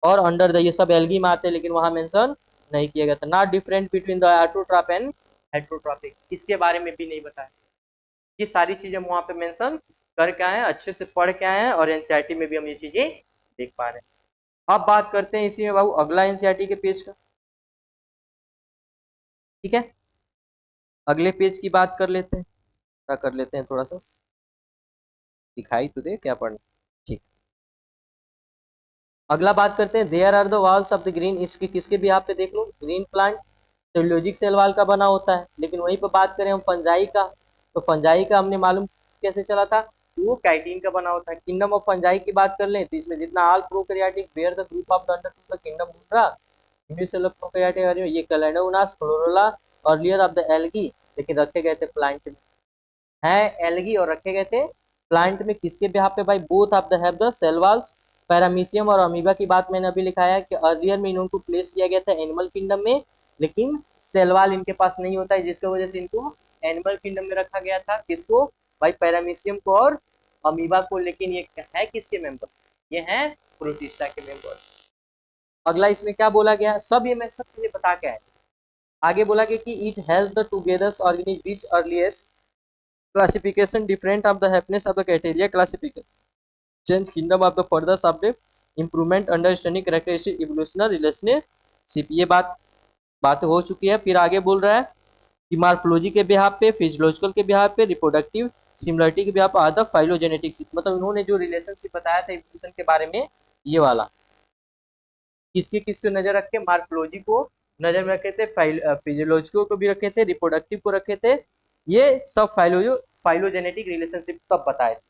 और अंडर द ये सब एल्गी में आते हैं लेकिन वहां मेंशन नहीं किया गया था। Not different between the autotroph and heterotrophic, इसके बारे में भी नहीं बताया। ये सारी चीजें हम वहां पे मेंशन करके आए हैं, अच्छे से पढ़ के आए हैं, और एनसीईआरटी में भी हम ये चीजें देख पा रहे हैं। अब बात करते हैं इसी में बाबू अगला एनसीईआरटी के पेज का, ठीक है। अगले पेज की बात कर लेते हैं, क्या कर लेते हैं, थोड़ा सा दिखाई तो दे क्या पढ़ना, ठीक। अगला बात करते हैं, there are the walls of the green, इसके किसके भी आप पे देख लो, green plant cellulosic cell wall का बना होता है। लेकिन वहीं पर बात करें हम फंजाई का, तो फंजाई का हमने मालूम कैसे चला था, वो काइटिन का बना होता है। किंगडम ऑफ फंजाई की बात कर लें तो इसमें जितना all prokaryotic bear the group of the under to the kingdom Monera, unicellular prokaryotic, ये Chlamydomonas, Chlorella, earlier of the algae, लेकिन रखे गए थे प्लांट में, है एल्गी और रखे गए थे प्लांट में। किसके बिहाफ पे भाई, both of the have the cell walls. Paramecium और अमीबा की बात मैंने अभी लिखा है कि अर्लियर में इनको प्लेस किया गया था एनिमल किंगडम में, लेकिन सेल वॉल इनके पास नहीं होता है, जिसकी वजह से इनको एनिमल किंगडम में रखा गया था। किसको भाई, पैरामीशियम को और अमीबा को। लेकिन ये है किसके मेंबर, ये है प्रोटिस्टा के मेंबर। अगला इसमें क्या बोला गया, सब ये मैं सब चीजें बता के आया। आगे बोला गया कि it has the together organism which earliest classification different of the happiness of the criteria classification change kingdom of the further subject improvement understanding characteristic evolutionary relationship। ये बात हो चुकी है। फिर आगे बोल रहा है कि मार्फोलॉजी के बिहाफ पे, फिजियोलॉजिकल के बिहाफ पे, रिप्रोडक्टिव सिमिलरिटी के बिहाफ पे, आदर फाइलोजेनेटिक्स, मतलब इन्होंने जो रिलेशनशिप बताया था इवोल्यूशन के बारे में, ये वाला किसके किसको नजर रख के, मार्फोलॉजी को नजर में रखे थे, फिजियोलॉजिकल को भी रखे थे, रिप्रोडक्टिव को रखे थे, ये सब फाइलोजेनेटिक रिलेशनशिप तब बताए थे।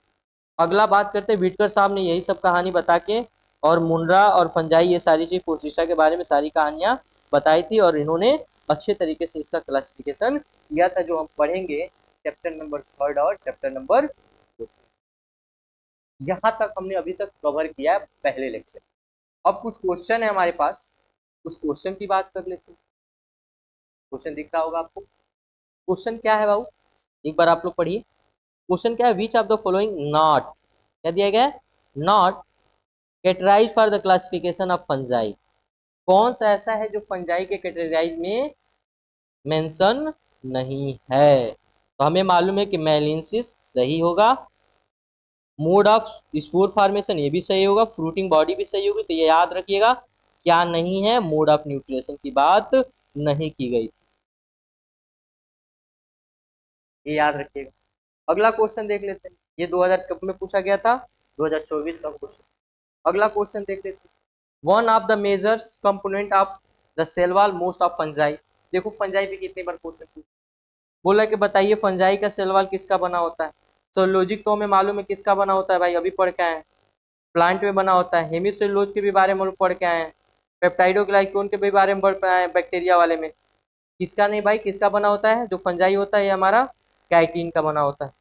अगला बात करते हैं, विटकर साहब ने यही सब कहानी बता के, और मुंड्रा और फंजाई ये सारी चीज प्रोटिस्टा के बारे में सारी कहानियां बताई थी, और इन्होंने अच्छे तरीके से इसका क्लासिफिकेशन किया था, जो हम पढ़ेंगे चैप्टर नंबर 3 और चैप्टर नंबर 4। यहाँ तक हमने अभी तक कवर किया है पहले लेक्चर। अब कुछ क्वेश्चन है हमारे पास, उस क्वेश्चन की बात कर लेते हैं। क्वेश्चन दिख रहा होगा आपको, क्वेश्चन क्या है बाबू, एक बार आप लोग पढ़िए। क्वेश्चन क्या है, which of the following not, क्या दिया गया है, not categorise for the classification of fungi, कौन सा ऐसा है जो फंजाई के कैटेगराइज में मेंशन नहीं है। तो हमें मालूम है कि मेलिनसिस सही होगा, मोड ऑफ स्पोर फॉर्मेशन ये भी सही होगा, फ्रूटिंग बॉडी भी सही होगी। तो ये याद रखिएगा, क्या नहीं है, मोड ऑफ न्यूट्रिशन की बात नहीं की गई, ये याद रखिएगा। अगला क्वेश्चन देख लेते हैं, ये 2000 कब में पूछा गया था, 2024 का क्वेश्चन। अगला क्वेश्चन देख लेते हैं, one of the majors component of the cell wall most of fungi. देखो फंजाई पे कितनी बार क्वेश्चन पूछा, बोला कि बताइए फंजाई का सेल वॉल किसका बना होता है। सेलुलोजिक तो हमें मालूम है किसका बना होता है भाई, अभी पढ़ के आए हैं, प्लांट में बना होता है। हेमिसेलुलोज के भी बारे में पढ़ के आए हैं, पेप्टाइडोग्लाइकोन के भी बारे में पढ़ के आए हैं, बैक्टीरिया वाले में। किसका नहीं भाई, किसका बना होता है, जो फंजाई होता है ये हमारा काइटिन का बना होता है।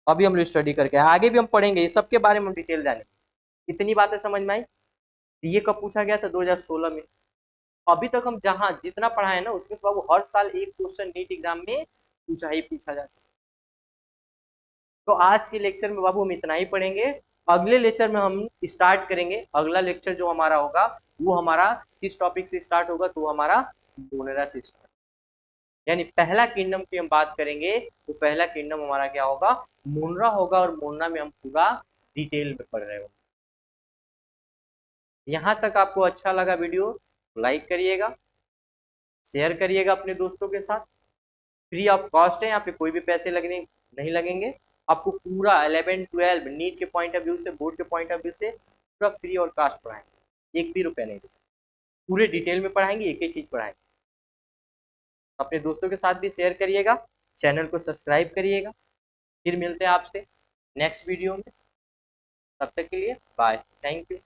अभी हम स्टडी करके आगे भी हम पढ़ेंगे, ये सबके बारे में हम डिटेल जानेंगे। इतनी बातें समझ में आई। ये कब पूछा गया था, 2016 में। अभी तक हम जहां जितना पढ़ा है ना, उसमें से बाबू हर साल एक क्वेश्चन नीट एग्जाम में पूछा ही पूछा जाता है। तो आज के लेक्चर में बाबू हम इतना ही पढ़ेंगे। अगले लेक्चर में हम स्टार्ट करेंगे, अगला लेक्चर जो हमारा होगा वो हमारा किस टॉपिक से स्टार्ट होगा, तो हमारा मोनेरा से स्टार्ट, यानी पहला किंगडम की हम बात करेंगे। तो पहला किंगडम हमारा क्या होगा, मोनरा होगा, और मोनरा में हम पूरा डिटेल में पढ़ रहे होंगे। यहाँ तक आपको अच्छा लगा वीडियो, लाइक करिएगा, शेयर करिएगा अपने दोस्तों के साथ। फ्री ऑफ कॉस्ट है, यहाँ पे कोई भी पैसे लगने नहीं लगेंगे। आपको पूरा 11 12 नीट के पॉइंट ऑफ व्यू से, बोर्ड के पॉइंट ऑफ व्यू से पूरा फ्री और कास्ट पढ़ाएंगे, एक भी रुपया नहीं देंगे, पूरे डिटेल में पढ़ाएंगे, एक एक चीज पढ़ाएंगे। अपने दोस्तों के साथ भी शेयर करिएगा, चैनल को सब्सक्राइब करिएगा। फिर मिलते हैं आपसे नेक्स्ट वीडियो में, तब तक के लिए बाय, थैंक यू।